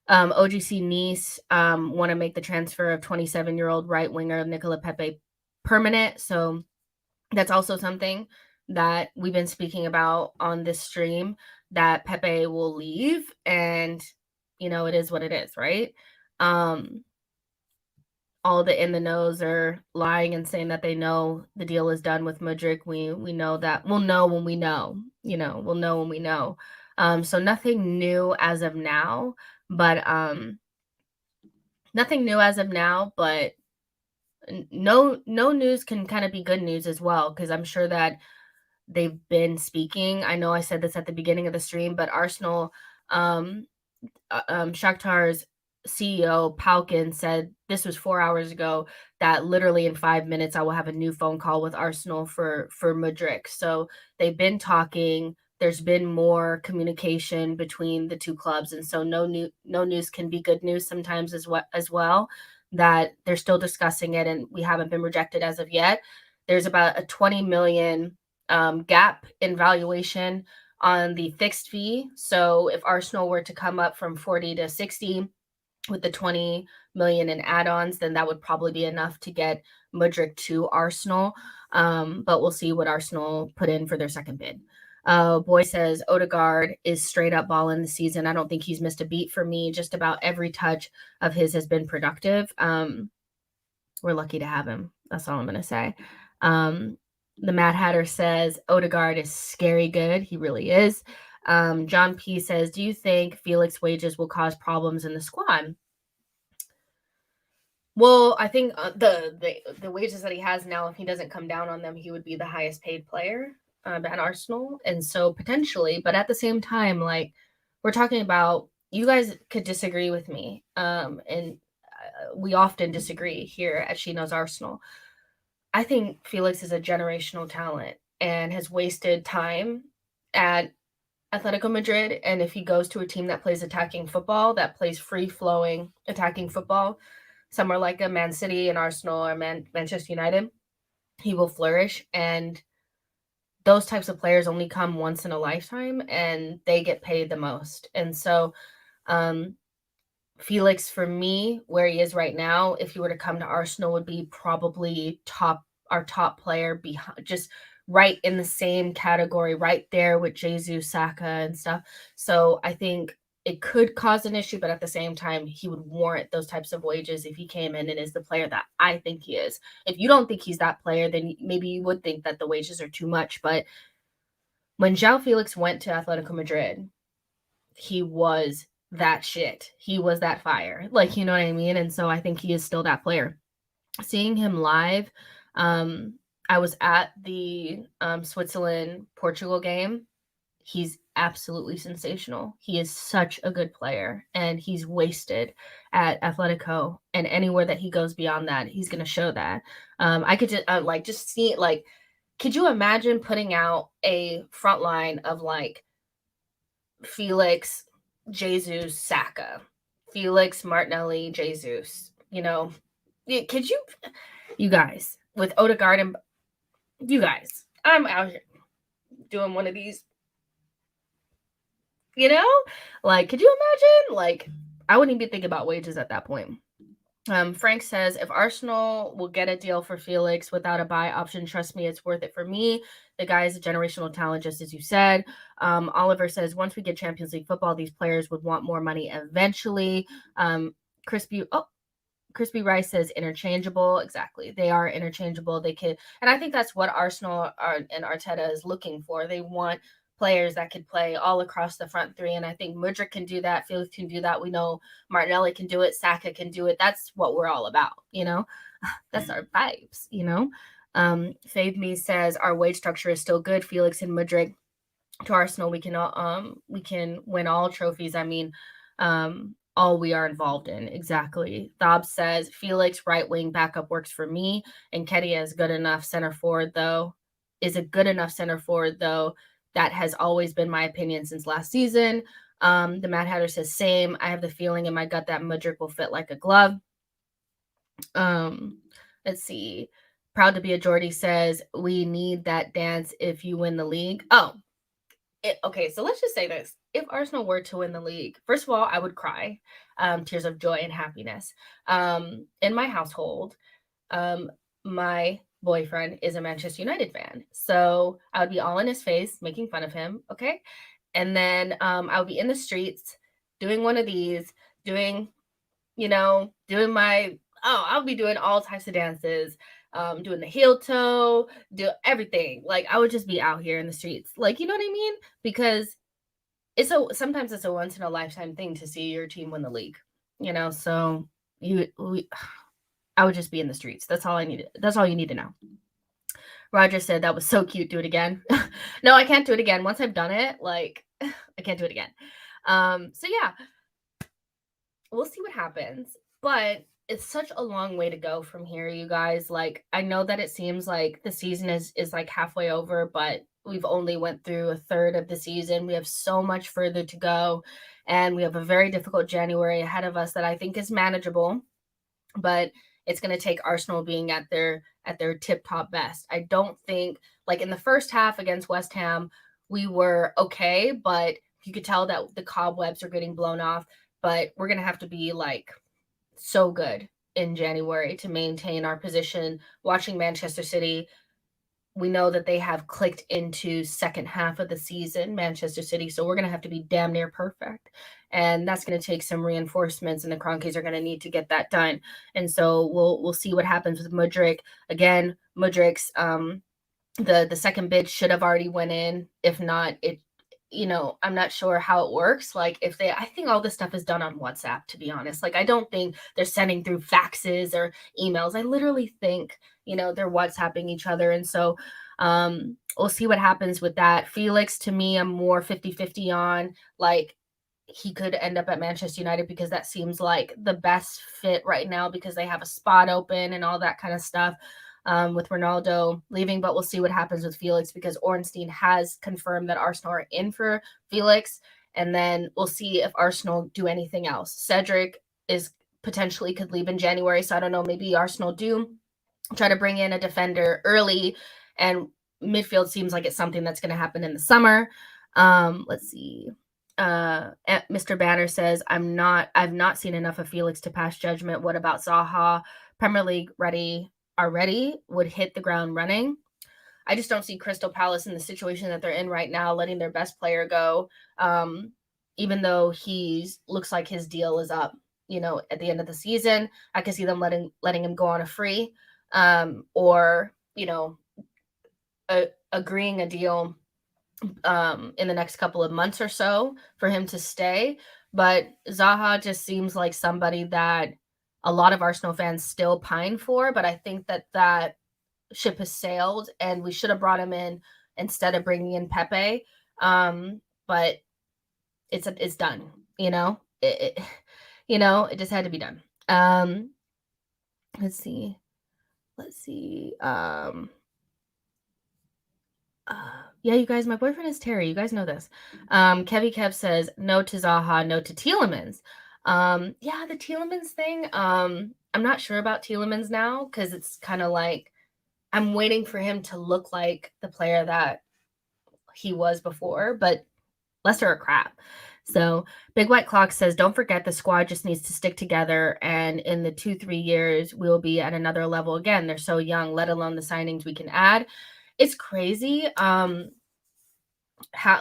OGC Nice want to make the transfer of 27-year-old right winger Nicola Pepe permanent. So that's also something that we've been speaking about on this stream, that Pepe will leave, and it is what it is, right? all the in the knows are lying and saying that they know the deal is done with Mudryk. We know that. We'll know when we know. We'll know when we know. So nothing new as of now, but nothing new as of now, but no news can kind of be good news as well, because I'm sure that they've been speaking. I know I said this at the beginning of the stream, but Arsenal, Shakhtar's CEO Palkin said, this was 4 hours ago, that literally in 5 minutes I will have a new phone call with Arsenal for Mudryk. So they've been talking. There's been more communication between the two clubs, and so no news can be good news sometimes as well. That they're still discussing it, and we haven't been rejected as of yet. There's about a 20 million gap in valuation on the fixed fee. So if Arsenal were to come up from 40 to 60 with the 20 million in add-ons, then that would probably be enough to get Mudryk to Arsenal. But we'll see what Arsenal put in for their second bid. Boy says Odegaard is straight up balling the season. I don't think he's missed a beat for me. Just about every touch of his has been productive. We're lucky to have him. That's all I'm going to say. The Mad Hatter says Odegaard is scary good. He really is. John P says, do you think Felix wages will cause problems in the squad? Well, I think the wages that he has now, if he doesn't come down on them, he would be the highest paid player at Arsenal. And so potentially, but at the same time, like, we're talking about, you guys could disagree with me. And we often disagree here at SheKnowsArsenal. I think Felix is a generational talent and has wasted time at Atletico Madrid. And if he goes to a team that plays attacking football, that plays free-flowing attacking football, somewhere like a Man City and Arsenal or Manchester United, he will flourish. And those types of players only come once in a lifetime, and they get paid the most. And so Felix, for me, where he is right now, if he were to come to Arsenal, would be probably our top player, behind, just right in the same category, right there with Jesus, Saka, and stuff. So I think it could cause an issue, but at the same time, he would warrant those types of wages if he came in and is the player that I think he is. If you don't think he's that player, then maybe you would think that the wages are too much. But when Joao Felix went to Atletico Madrid, he was that shit. He was that fire. Like, you know what I mean? And so I think he is still that player. Seeing him live, I was at the Switzerland-Portugal game. He's absolutely sensational. He is such a good player, and he's wasted at Atletico, and anywhere that he goes beyond that, he's going to show that. I could just see, like, could you imagine putting out a front line of like Felix, Jesus, Saka, Felix, Martinelli, Jesus, could you guys, with Odegaard and you guys, I'm out here doing one of these, like, could you imagine? Like, I wouldn't even think about wages at that point. Frank says, if Arsenal will get a deal for Felix without a buy option, trust me, it's worth it for me. The guy is a generational talent, just as you said. Oliver says, once we get Champions League football, these players would want more money eventually. Crispy Rice says interchangeable. Exactly. They are interchangeable. They could, and I think that's what Arsenal and Arteta is looking for. They want players that could play all across the front three. And I think Mudryk can do that. Felix can do that. We know Martinelli can do it. Saka can do it. That's what we're all about, That's our vibes, Fave Me says our wage structure is still good. Felix and Mudryk to Arsenal, we can win all trophies. I mean, all we are involved in. Exactly. Thob says Felix right wing backup works for me, and Kedia is good enough center forward though. That has always been my opinion since last season. The Mad Hatter says same. I have the feeling in my gut that Mudryk will fit like a glove. Let's see. Proud to be a Geordie says we need that dance if you win the league. Okay, so let's just say this. If Arsenal were to win the league, first of all, I would cry. Tears of joy and happiness. In my household, my boyfriend is a Manchester United fan. So I would be all in his face, making fun of him, okay? And then I would be in the streets doing one of these, doing my I'll be doing all types of dances, doing the heel toe, do everything. Like, I would just be out here in the streets. Like, you know what I mean? Because sometimes it's a once in a lifetime thing to see your team win the league, you know? So I would just be in the streets. That's all I needed. That's all you need to know. Roger said that was so cute. Do it again. No, I can't do it again. Once I've done it, like, I can't do it again. So yeah, we'll see what happens. But it's such a long way to go from here, you guys. Like, I know that it seems like the season is like halfway over, but we've only went through a third of the season. We have so much further to go, and we have a very difficult January ahead of us that I think is manageable. But it's going to take Arsenal being at their tip-top best. I don't think, like, in the first half against West Ham, we were okay, but you could tell that the cobwebs are getting blown off. But we're going to have to be, like, so good in January to maintain our position. Watching Manchester City, we know that they have clicked into second half of the season, Manchester City, so we're going to have to be damn near perfect. And that's going to take some reinforcements, and the Kroenkes are going to need to get that done. And so we'll see what happens with Mudryk. Again, Mudryk's the second bid should have already went in. If not, I'm not sure how it works. Like, I think all this stuff is done on WhatsApp, to be honest. Like, I don't think they're sending through faxes or emails. I literally think, they're WhatsApping each other. And so we'll see what happens with that. Felix, to me, I'm more 50-50 on. Like, he could end up at Manchester United because that seems like the best fit right now because they have a spot open and all that kind of stuff. With Ronaldo leaving, but we'll see what happens with Felix because Ornstein has confirmed that Arsenal are in for Felix, and then we'll see if Arsenal do anything else. Cedric is potentially could leave in January, so I don't know, maybe Arsenal do try to bring in a defender early, and midfield seems like it's something that's going to happen in the summer. Let's see. Mr. Banner says, I've not seen enough of Felix to pass judgment. What about Zaha? Premier League already would hit the ground running. I just don't see Crystal Palace in the situation that they're in right now, letting their best player go, even though looks like his deal is up, at the end of the season. I could see them letting him go on a free, or, agreeing a deal in the next couple of months or so for him to stay. But Zaha just seems like somebody that a lot of Arsenal fans still pine for, but I think that ship has sailed, and we should have brought him in instead of bringing in Pepe. But it's done, it just had to be done. Let's see. Yeah, you guys, my boyfriend is Terry. You guys know this. Kevy Kev says no to Zaha, no to Tielemans. Yeah, the Tielemans thing. I'm not sure about Tielemans now because it's kind of like I'm waiting for him to look like the player that he was before, but Leicester are crap. So Big White Clock says, don't forget the squad just needs to stick together, and in the 2-3 years, we'll be at another level again. They're so young, let alone the signings we can add. It's crazy.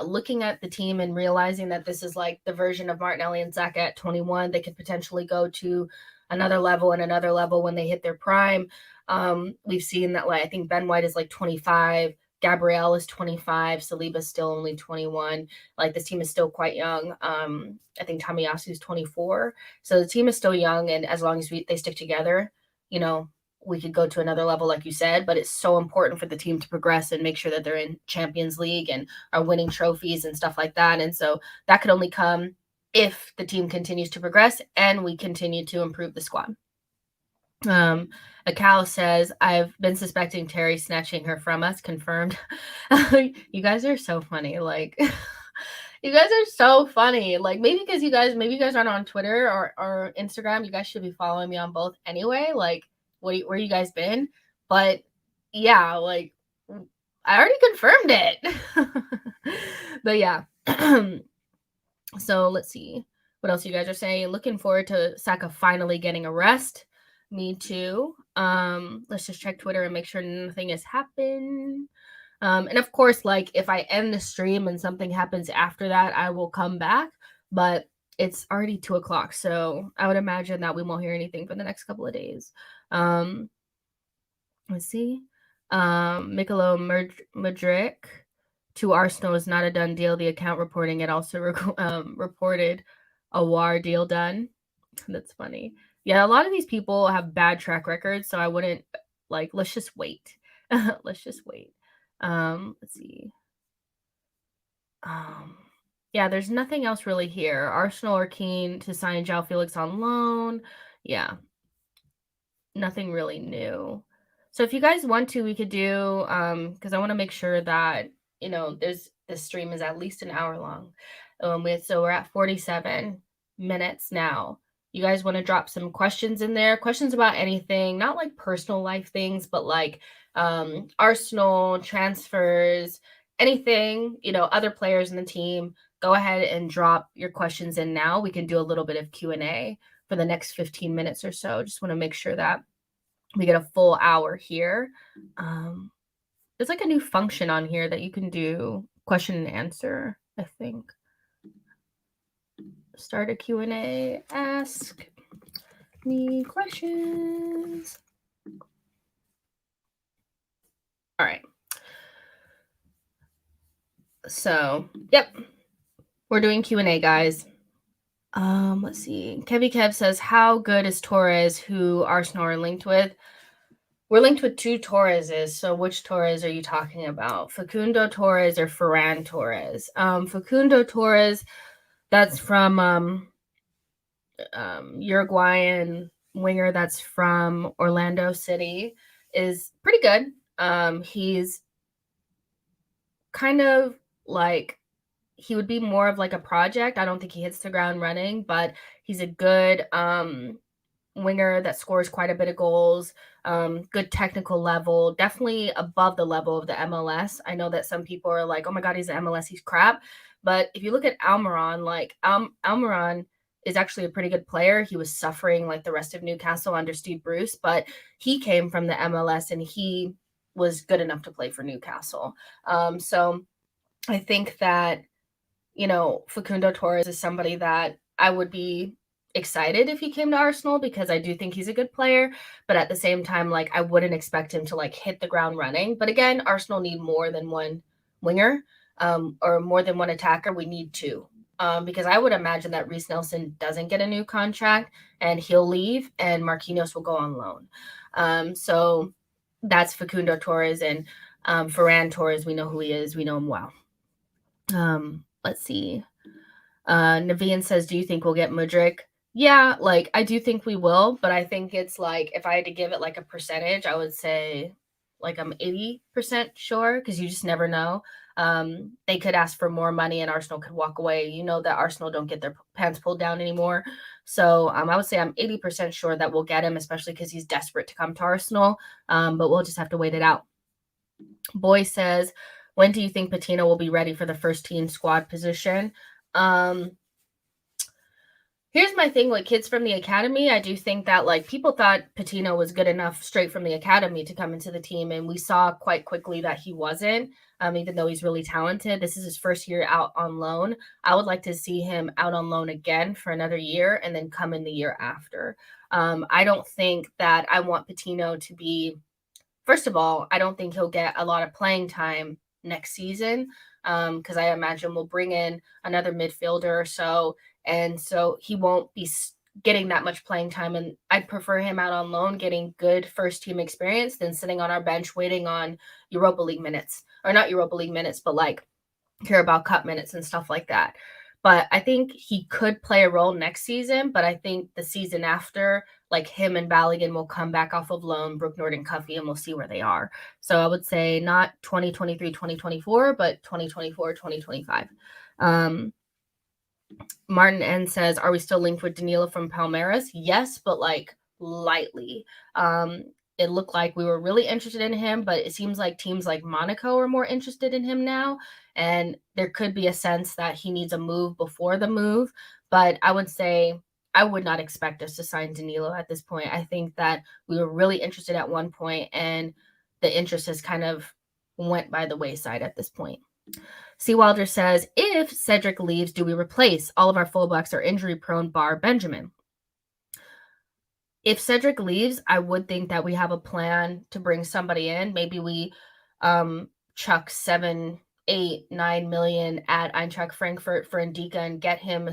Looking at the team and realizing that this is like the version of Martinelli and Saka at 21, they could potentially go to another level and another level when they hit their prime. We've seen that, like, I think Ben White is like 25, Gabriel is 25, Saliba is still only 21. Like, this team is still quite young. I think Tomiyasu is 24. So the team is still young, and as long as they stick together, we could go to another level, like you said, but it's so important for the team to progress and make sure that they're in Champions League and are winning trophies and stuff like that. And so that could only come if the team continues to progress and we continue to improve the squad. Akal says, I've been suspecting Terry snatching her from us. Confirmed. You guys are so funny. Like, you guys are so funny. Like, maybe you guys aren't on Twitter or Instagram. You guys should be following me on both anyway. Like, where you guys been? But yeah, like, I already confirmed it. But yeah. So let's see what else you guys are saying. Looking forward to Saka finally getting a rest. Me too. Let's just check Twitter and make sure nothing has happened. And of course, like, if I end the stream and something happens after that, I will come back. But it's already 2:00, so I would imagine that we won't hear anything for the next couple of days. Let's see. Mikhailo Mudryk to Arsenal is not a done deal. The account reporting it also reported a WAR deal done. That's funny. Yeah, a lot of these people have bad track records, so I wouldn't let's just wait. Let's just wait. Let's see. Yeah, there's nothing else really here. Arsenal are keen to sign Joao Felix on loan. Yeah, nothing really new. So if you guys want to, we could do because I want to make sure that this stream is at least an hour long. So we're at 47 minutes now. You guys want to drop some questions in there? Questions about anything, not like personal life things, but like Arsenal transfers, anything, other players in the team. Go ahead and drop your questions in now. We can do a little bit of Q&A for the next 15 minutes or so. Just want to make sure that we get a full hour here. There's like a new function on here that you can do question and answer, I think. Start a Q&A, ask me questions. All right. So, yep. We're doing Q&A, guys. Let's see. Kevy Kev says, how good is Torres, who Arsenal are linked with? We're linked with 2 Torreses. So which Torres are you talking about? Facundo Torres or Ferran Torres? Facundo Torres, that's from Uruguayan winger that's from Orlando City, is pretty good. He's kind of like, he would be more of like a project. I don't think he hits the ground running, but he's a good winger that scores quite a bit of goals, good technical level, definitely above the level of the MLS. I know that some people are like, oh my God, he's an MLS, he's crap. But if you look at Almiron, like Almiron is actually a pretty good player. He was suffering like the rest of Newcastle under Steve Bruce, but he came from the MLS and he was good enough to play for Newcastle. So I think that, Facundo Torres is somebody that I would be excited if he came to Arsenal because I do think he's a good player, but at the same time, like, I wouldn't expect him to like hit the ground running. But again, Arsenal need more than one winger or more than one attacker. We need 2 because I would imagine that Reece Nelson doesn't get a new contract and he'll leave and Marquinhos will go on loan. So that's Facundo Torres, and Ferran Torres, we know who he is. We know him well. Let's see. Naveen says, do you think we'll get Mudryk? Yeah, like I do think we will, but I think it's like if I had to give it like a percentage, I would say like I'm 80% sure because you just never know. They could ask for more money and Arsenal could walk away. You know that Arsenal don't get their pants pulled down anymore. So I would say I'm 80% sure that we'll get him, especially because he's desperate to come to Arsenal. But we'll just have to wait it out. Boy says, when do you think Patino will be ready for the first team squad position? Here's my thing with kids from the academy. I do think that like people thought Patino was good enough straight from the academy to come into the team, and we saw quite quickly that he wasn't, even though he's really talented. This is his first year out on loan. I would like to see him out on loan again for another year and then come in the year after. I don't think that I want Patino to be, first of all, I don't think he'll get a lot of playing time next season because I imagine we'll bring in another midfielder or so. And so he won't be getting that much playing time. And I'd prefer him out on loan, getting good first team experience than sitting on our bench waiting on Europa League minutes, or not Europa League minutes, but like Carabao Cup minutes and stuff like that. But I think he could play a role next season. But I think the season after, like him and Balogun will come back off of loan, Brook Norton Cuffy, and we'll see where they are. So I would say not 2023, 2024, but 2024, 2025. Martin N says, are we still linked with Danilo from Palmeiras? Yes, but like lightly. It looked like we were really interested in him, but it seems like teams like Monaco are more interested in him now. And there could be a sense that he needs a move before the move. But I would say I would not expect us to sign Danilo at this point. I think that we were really interested at one point and the interest has kind of went by the wayside at this point. Seawalder says, if Cedric leaves, do we replace? All of our fullbacks are injury prone, bar Benjamin. If Cedric leaves, I would think that we have a plan to bring somebody in. Maybe we chuck 7, 8, 9 million at Eintracht Frankfurt for Ndika and get him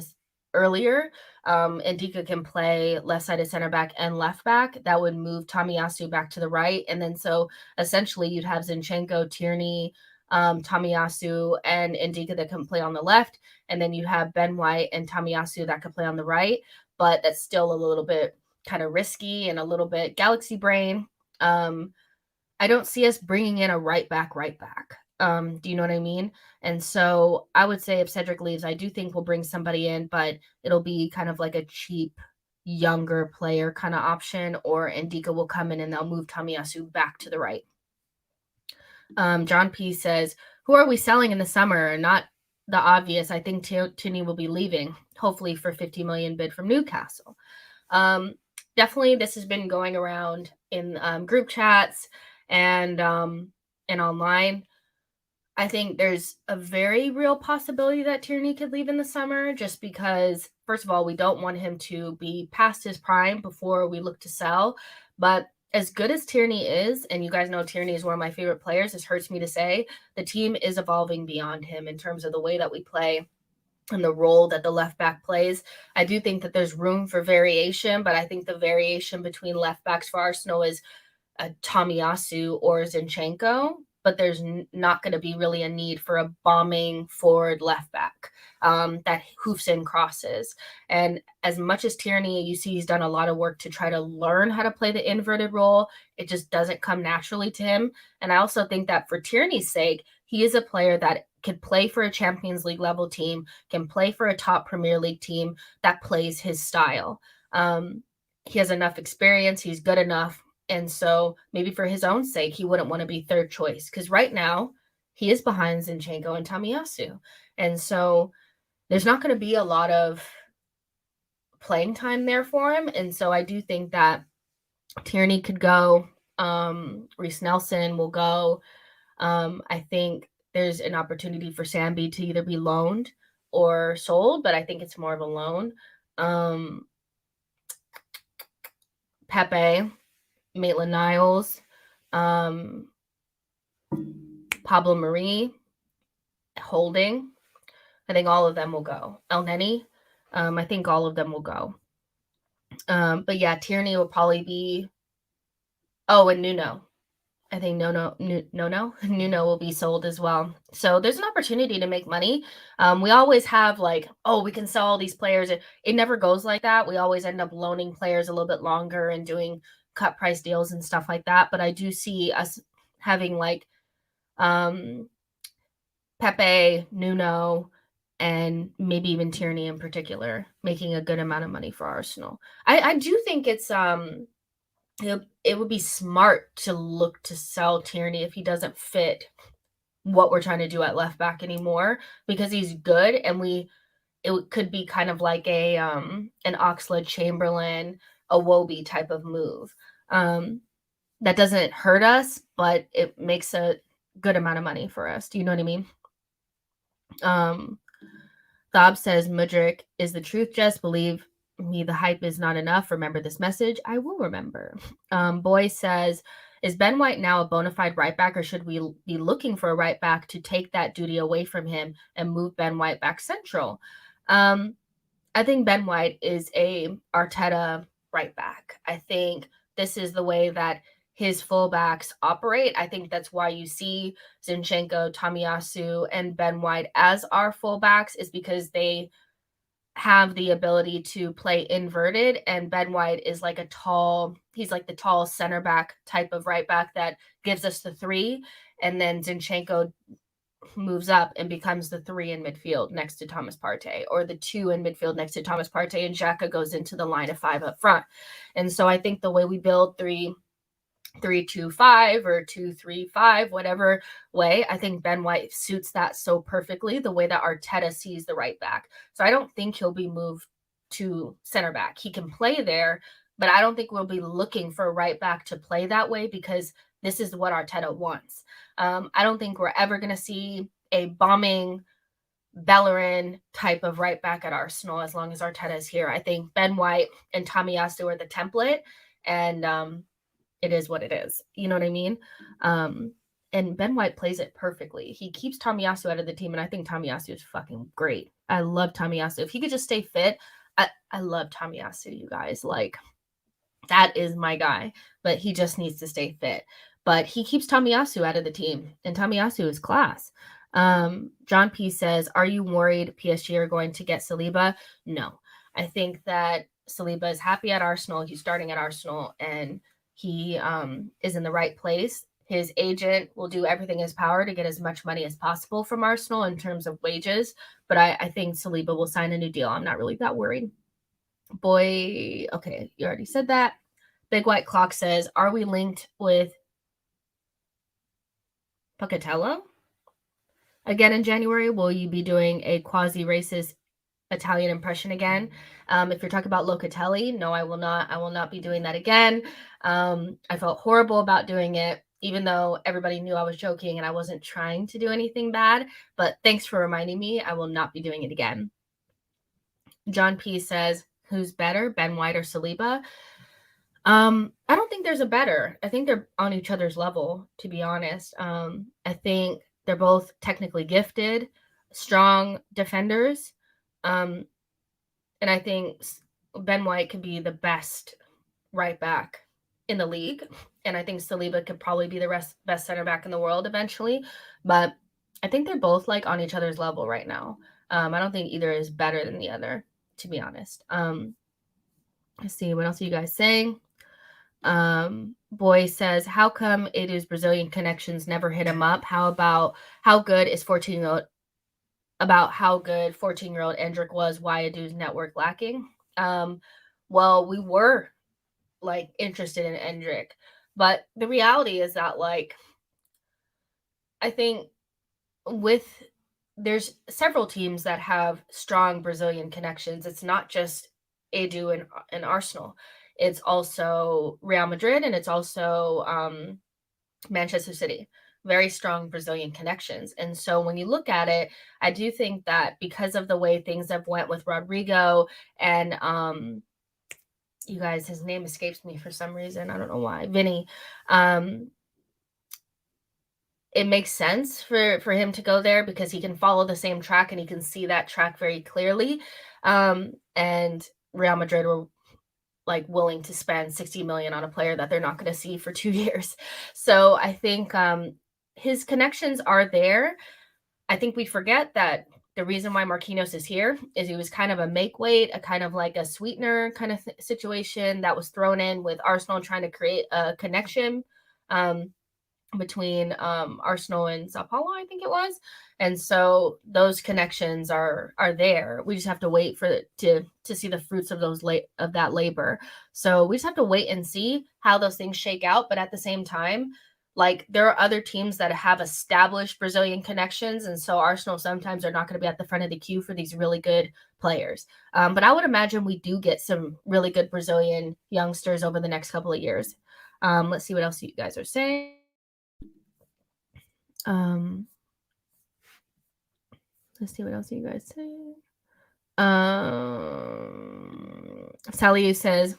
earlier. Ndika can play left-sided center back and left back. That would move Tomiyasu back to the right. And then so essentially you'd have Zinchenko, Tierney, Tomiyasu, and Ndika that can play on the left. And then you have Ben White and Tomiyasu that could play on the right. But that's still a little bit kind of risky and a little bit galaxy brain. I don't see us bringing in a right back. Do you know what I mean? And so I would say if Cedric leaves, I do think we'll bring somebody in, but it'll be kind of like a cheap, younger player kind of option, or Ndika will come in and they'll move Tomiyasu back to the right. John P says, who are we selling in the summer? Not the obvious. I think Tierney will be leaving, hopefully for 50 million bid from Newcastle. Definitely this has been going around in group chats and online. I think there's a very real possibility that Tierney could leave in the summer, just because, first of all, we don't want him to be past his prime before we look to sell. But as good as Tierney is, and you guys know Tierney is one of my favorite players, this hurts me to say, the team is evolving beyond him in terms of the way that we play and the role that the left back plays. I do think that there's room for variation, but I think the variation between left backs for Arsenal is Tomiyasu or Zinchenko, but there's not going to be really a need for a bombing forward left back that hoofs in crosses. And as much as Tierney, you see he's done a lot of work to try to learn how to play the inverted role, it just doesn't come naturally to him. And I also think that for Tierney's sake, he is a player that could play for a Champions League level team, can play for a top Premier League team that plays his style. He has enough experience. He's good enough. And so maybe for his own sake, he wouldn't want to be third choice, because right now he is behind Zinchenko and Tomiyasu. And so there's not going to be a lot of playing time there for him. And so I do think that Tierney could go. Reece Nelson will go. I think there's an opportunity for Sambi to either be loaned or sold, but I think it's more of a loan. Pepe, Maitland-Niles, Pablo Marie, Holding. I think all of them will go. El Neni, I think all of them will go. But yeah, Tierney will probably be. Oh, and Nuno. I think Nuno will be sold as well. So there's an opportunity to make money. We always have like, oh, we can sell all these players. It never goes like that. We always end up loaning players a little bit longer and doing cut price deals and stuff like that. But I do see us having like Pepe, Nuno, and maybe even Tierney in particular, making a good amount of money for Arsenal. I do think it's it would be smart to look to sell Tierney if he doesn't fit what we're trying to do at left back anymore, because he's good, and it could be kind of like a an Oxlade-Chamberlain, a Iwobi type of move. That doesn't hurt us, but it makes a good amount of money for us. Do you know what I mean? Thob says, Mudryk is the truth, Jess. Believe me, the hype is not enough. Remember this message. I will remember. Boy says, is Ben White now a bona fide right back, or should we be looking for a right back to take that duty away from him and move Ben White back central? I think Ben White is a Arteta right back. I think this is the way that his fullbacks operate. I think that's why you see Zinchenko, Tomiyasu, and Ben White as our fullbacks, is because they have the ability to play inverted, and Ben White is like he's like the tall center back type of right back that gives us the 3, and then Zinchenko moves up and becomes the 3 in midfield next to Thomas Partey, or the 2 in midfield next to Thomas Partey, and xhaka goes into the line of 5 up front. And so I think the way we build 3-2-5 or 2-3-5, whatever way, I think Ben White suits that so perfectly, the way that Arteta sees the right back. So I don't think he'll be moved to center back. He can play there, but I don't think we'll be looking for a right back to play that way, because this is what Arteta wants. I don't think we're ever going to see a bombing Bellerin type of right back at Arsenal as long as Arteta is here. I think Ben White and Tomiyasu are the template, and it is what it is. You know what I mean? And Ben White plays it perfectly. He keeps Tomiyasu out of the team, and I think Tomiyasu is fucking great. I love Tomiyasu. If he could just stay fit, I love Tomiyasu, you guys. Like, that is my guy, but he just needs to stay fit. But he keeps Tomiyasu out of the team, and Tomiyasu is class. John P says, are you worried PSG are going to get Saliba? No. I think that Saliba is happy at Arsenal. He's starting at Arsenal, and he is in the right place. His agent will do everything in his power to get as much money as possible from Arsenal in terms of wages. But I think Saliba will sign a new deal. I'm not really that worried. Boy, okay, you already said that. Big White Clock says, are we linked with Pocatello? Again in January, will you be doing a quasi-racist Italian impression again? If you're talking about Locatelli, no, I will not. I will not be doing that again. I felt horrible about doing it, even though everybody knew I was joking and I wasn't trying to do anything bad. But thanks for reminding me. I will not be doing it again. John P says, who's better, Ben White or Saliba? I don't think there's a better. I think they're on each other's level, to be honest. I think they're both technically gifted, strong defenders. And I think Ben White could be the best right back in the league. And I think Saliba could probably be the best center back in the world eventually. But I think they're both like on each other's level right now. I don't think either is better than the other, to be honest. Let's see, what else are you guys saying? Boy says, how come Edu's Brazilian connections never hit him up? How good 14-year-old Endrick was, why Edu's network lacking? Well, we were like interested in Endrick, but the reality is that like I think there's several teams that have strong Brazilian connections. It's not just Edu and Arsenal. It's also Real Madrid, and it's also Manchester City. Very strong Brazilian connections. And so when you look at it, I do think that because of the way things have went with Rodrigo and you guys, his name escapes me for some reason. I don't know why. Vinny. It makes sense for him to go there because he can follow the same track and he can see that track very clearly. And Real Madrid were like willing to spend 60 million on a player that they're not going to see for 2 years. So I think his connections are there. I think we forget that the reason why Marquinhos is here is he was kind of a make weight, a kind of like a sweetener kind of situation that was thrown in with Arsenal trying to create a connection between Arsenal and Sao Paulo, I think it was. And so those connections are there. We just have to wait to see the fruits of that labor. So we just have to wait and see how those things shake out. But at the same time, like there are other teams that have established Brazilian connections. And so Arsenal sometimes are not going to be at the front of the queue for these really good players. But I would imagine we do get some really good Brazilian youngsters over the next couple of years. Let's see what else you guys are saying. Let's see what else you guys say. Sally says,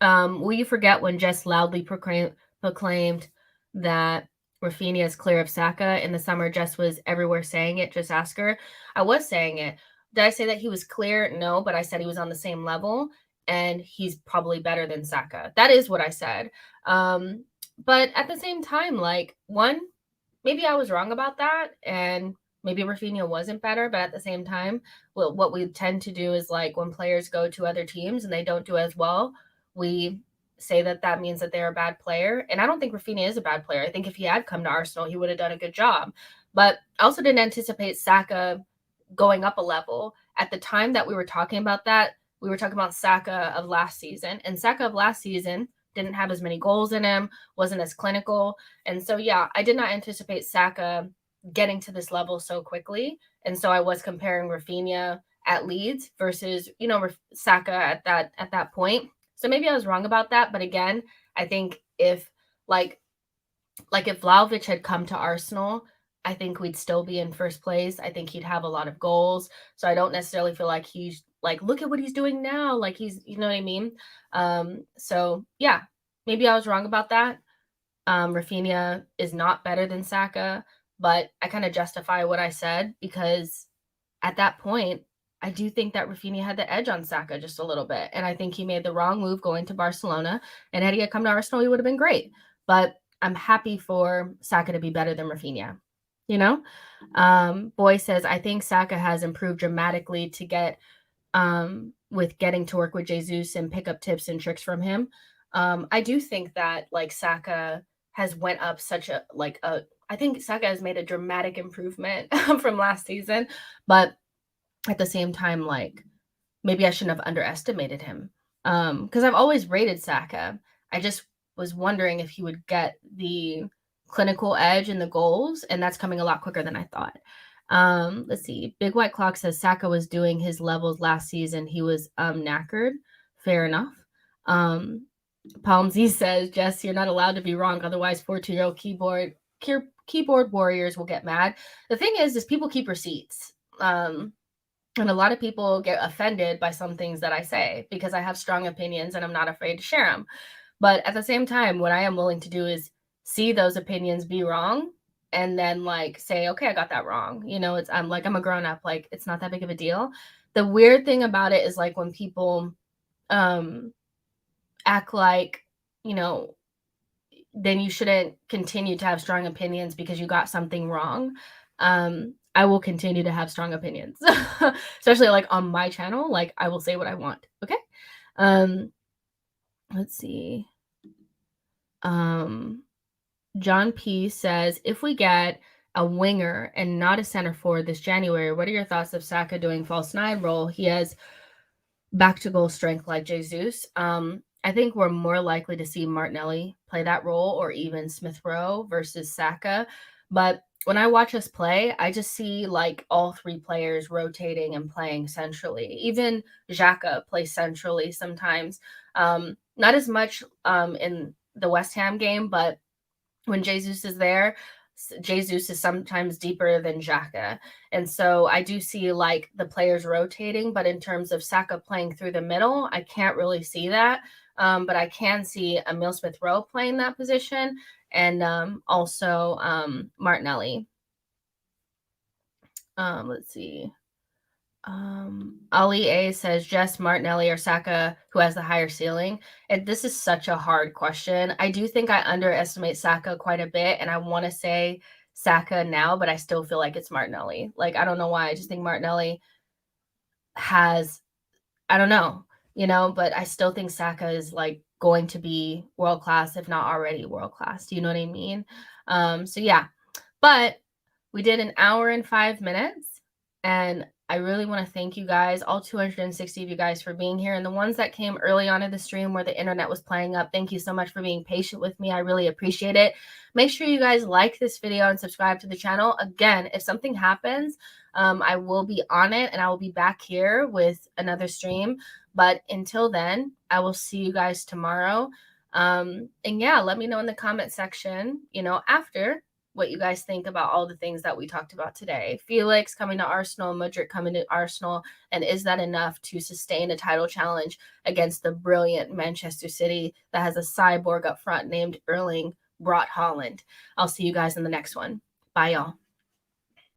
will you forget when Jess loudly proclaimed that Rafinha is clear of Saka in the summer? Jess was everywhere saying it. Just ask her. I was saying it. Did I say that he was clear? No, but I said he was on the same level and he's probably better than Saka. That is what I said. But at the same time, like maybe I was wrong about that, and maybe Rafinha wasn't better, but at the same time, what we tend to do is like when players go to other teams and they don't do as well, we say that means that they're a bad player. And I don't think Rafinha is a bad player. I think if he had come to Arsenal, he would have done a good job. But I also didn't anticipate Saka going up a level. At the time that we were talking about that, we were talking about Saka of last season. And Saka of last season didn't have as many goals in him, wasn't as clinical. And so, yeah, I did not anticipate Saka getting to this level so quickly. And so I was comparing Rafinha at Leeds versus, Saka at that point. So maybe I was wrong about that. But again, I think if if Vlahovic had come to Arsenal, I think we'd still be in first place. I think he'd have a lot of goals. So I don't necessarily feel like he's like, look at what he's doing now. Like he's, you know what I mean? So yeah, maybe I was wrong about that. Rafinha is not better than Saka, but I kind of justify what I said because at that point, I do think that Rafinha had the edge on Saka just a little bit. And I think he made the wrong move going to Barcelona. And had he had come to Arsenal, he would have been great. But I'm happy for Saka to be better than Rafinha. You know? Boy says, I think Saka has improved dramatically to get with getting to work with Jesus and pick up tips and tricks from him. I do think that like Saka has went up such a I think Saka has made a dramatic improvement from last season, but at the same time, like maybe I shouldn't have underestimated him. Because I've always rated Saka. I just was wondering if he would get the clinical edge in the goals, and that's coming a lot quicker than I thought. Let's see. Big White Clock says Saka was doing his levels last season. He was knackered. Fair enough. Palmsy says, Jess, you're not allowed to be wrong. Otherwise, 14-year-old keyboard warriors will get mad. The thing is people keep receipts. And a lot of people get offended by some things that I say because I have strong opinions and I'm not afraid to share them. But at the same time, what I am willing to do is see those opinions be wrong and then like say, okay, I got that wrong. You know, I'm a grown up, like it's not that big of a deal. The weird thing about it is like when people act like, you know, then you shouldn't continue to have strong opinions because you got something wrong. I will continue to have strong opinions, especially like on my channel. Like I will say what I want. Okay. Let's see. John P says, if we get a winger and not a center forward this January, what are your thoughts of Saka doing false nine role? He has back to goal strength like Jesus. I think we're more likely to see Martinelli play that role or even Smith Rowe versus Saka. But when I watch us play, I just see like all three players rotating and playing centrally. Even xhaka plays centrally sometimes. Not as much in the West Ham game, but when Jesus is there, Jesus is sometimes deeper than xhaka. And so I do see like the players rotating, but in terms of Saka playing through the middle, I can't really see that. But I can see Emile Smith Rowe playing that position and also Martinelli. Let's see. Ali A says, Jess, Martinelli, or Saka, who has the higher ceiling? And this is such a hard question. I do think I underestimate Saka quite a bit, and I want to say Saka now, but I still feel like it's Martinelli. Like, I don't know why. I just think Martinelli has, I don't know, you know, but I still think Saka is like going to be world class, if not already world class. Do you know what I mean? So yeah, but we did an hour and 5 minutes, and I really want to thank you guys, all 260 of you guys, for being here. And the ones that came early on in the stream where the internet was playing up, thank you so much for being patient with me. I really appreciate it. Make sure you guys like this video and subscribe to the channel. Again, if something happens, I will be on it and I will be back here with another stream. But until then, I will see you guys tomorrow. And yeah, let me know in the comment section, you know, after what you guys think about all the things that we talked about today. Felix coming to Arsenal, Mudryk coming to Arsenal, and is that enough to sustain a title challenge against the brilliant Manchester City that has a cyborg up front named Erling Braut Haaland? I'll see you guys in the next one. Bye, y'all.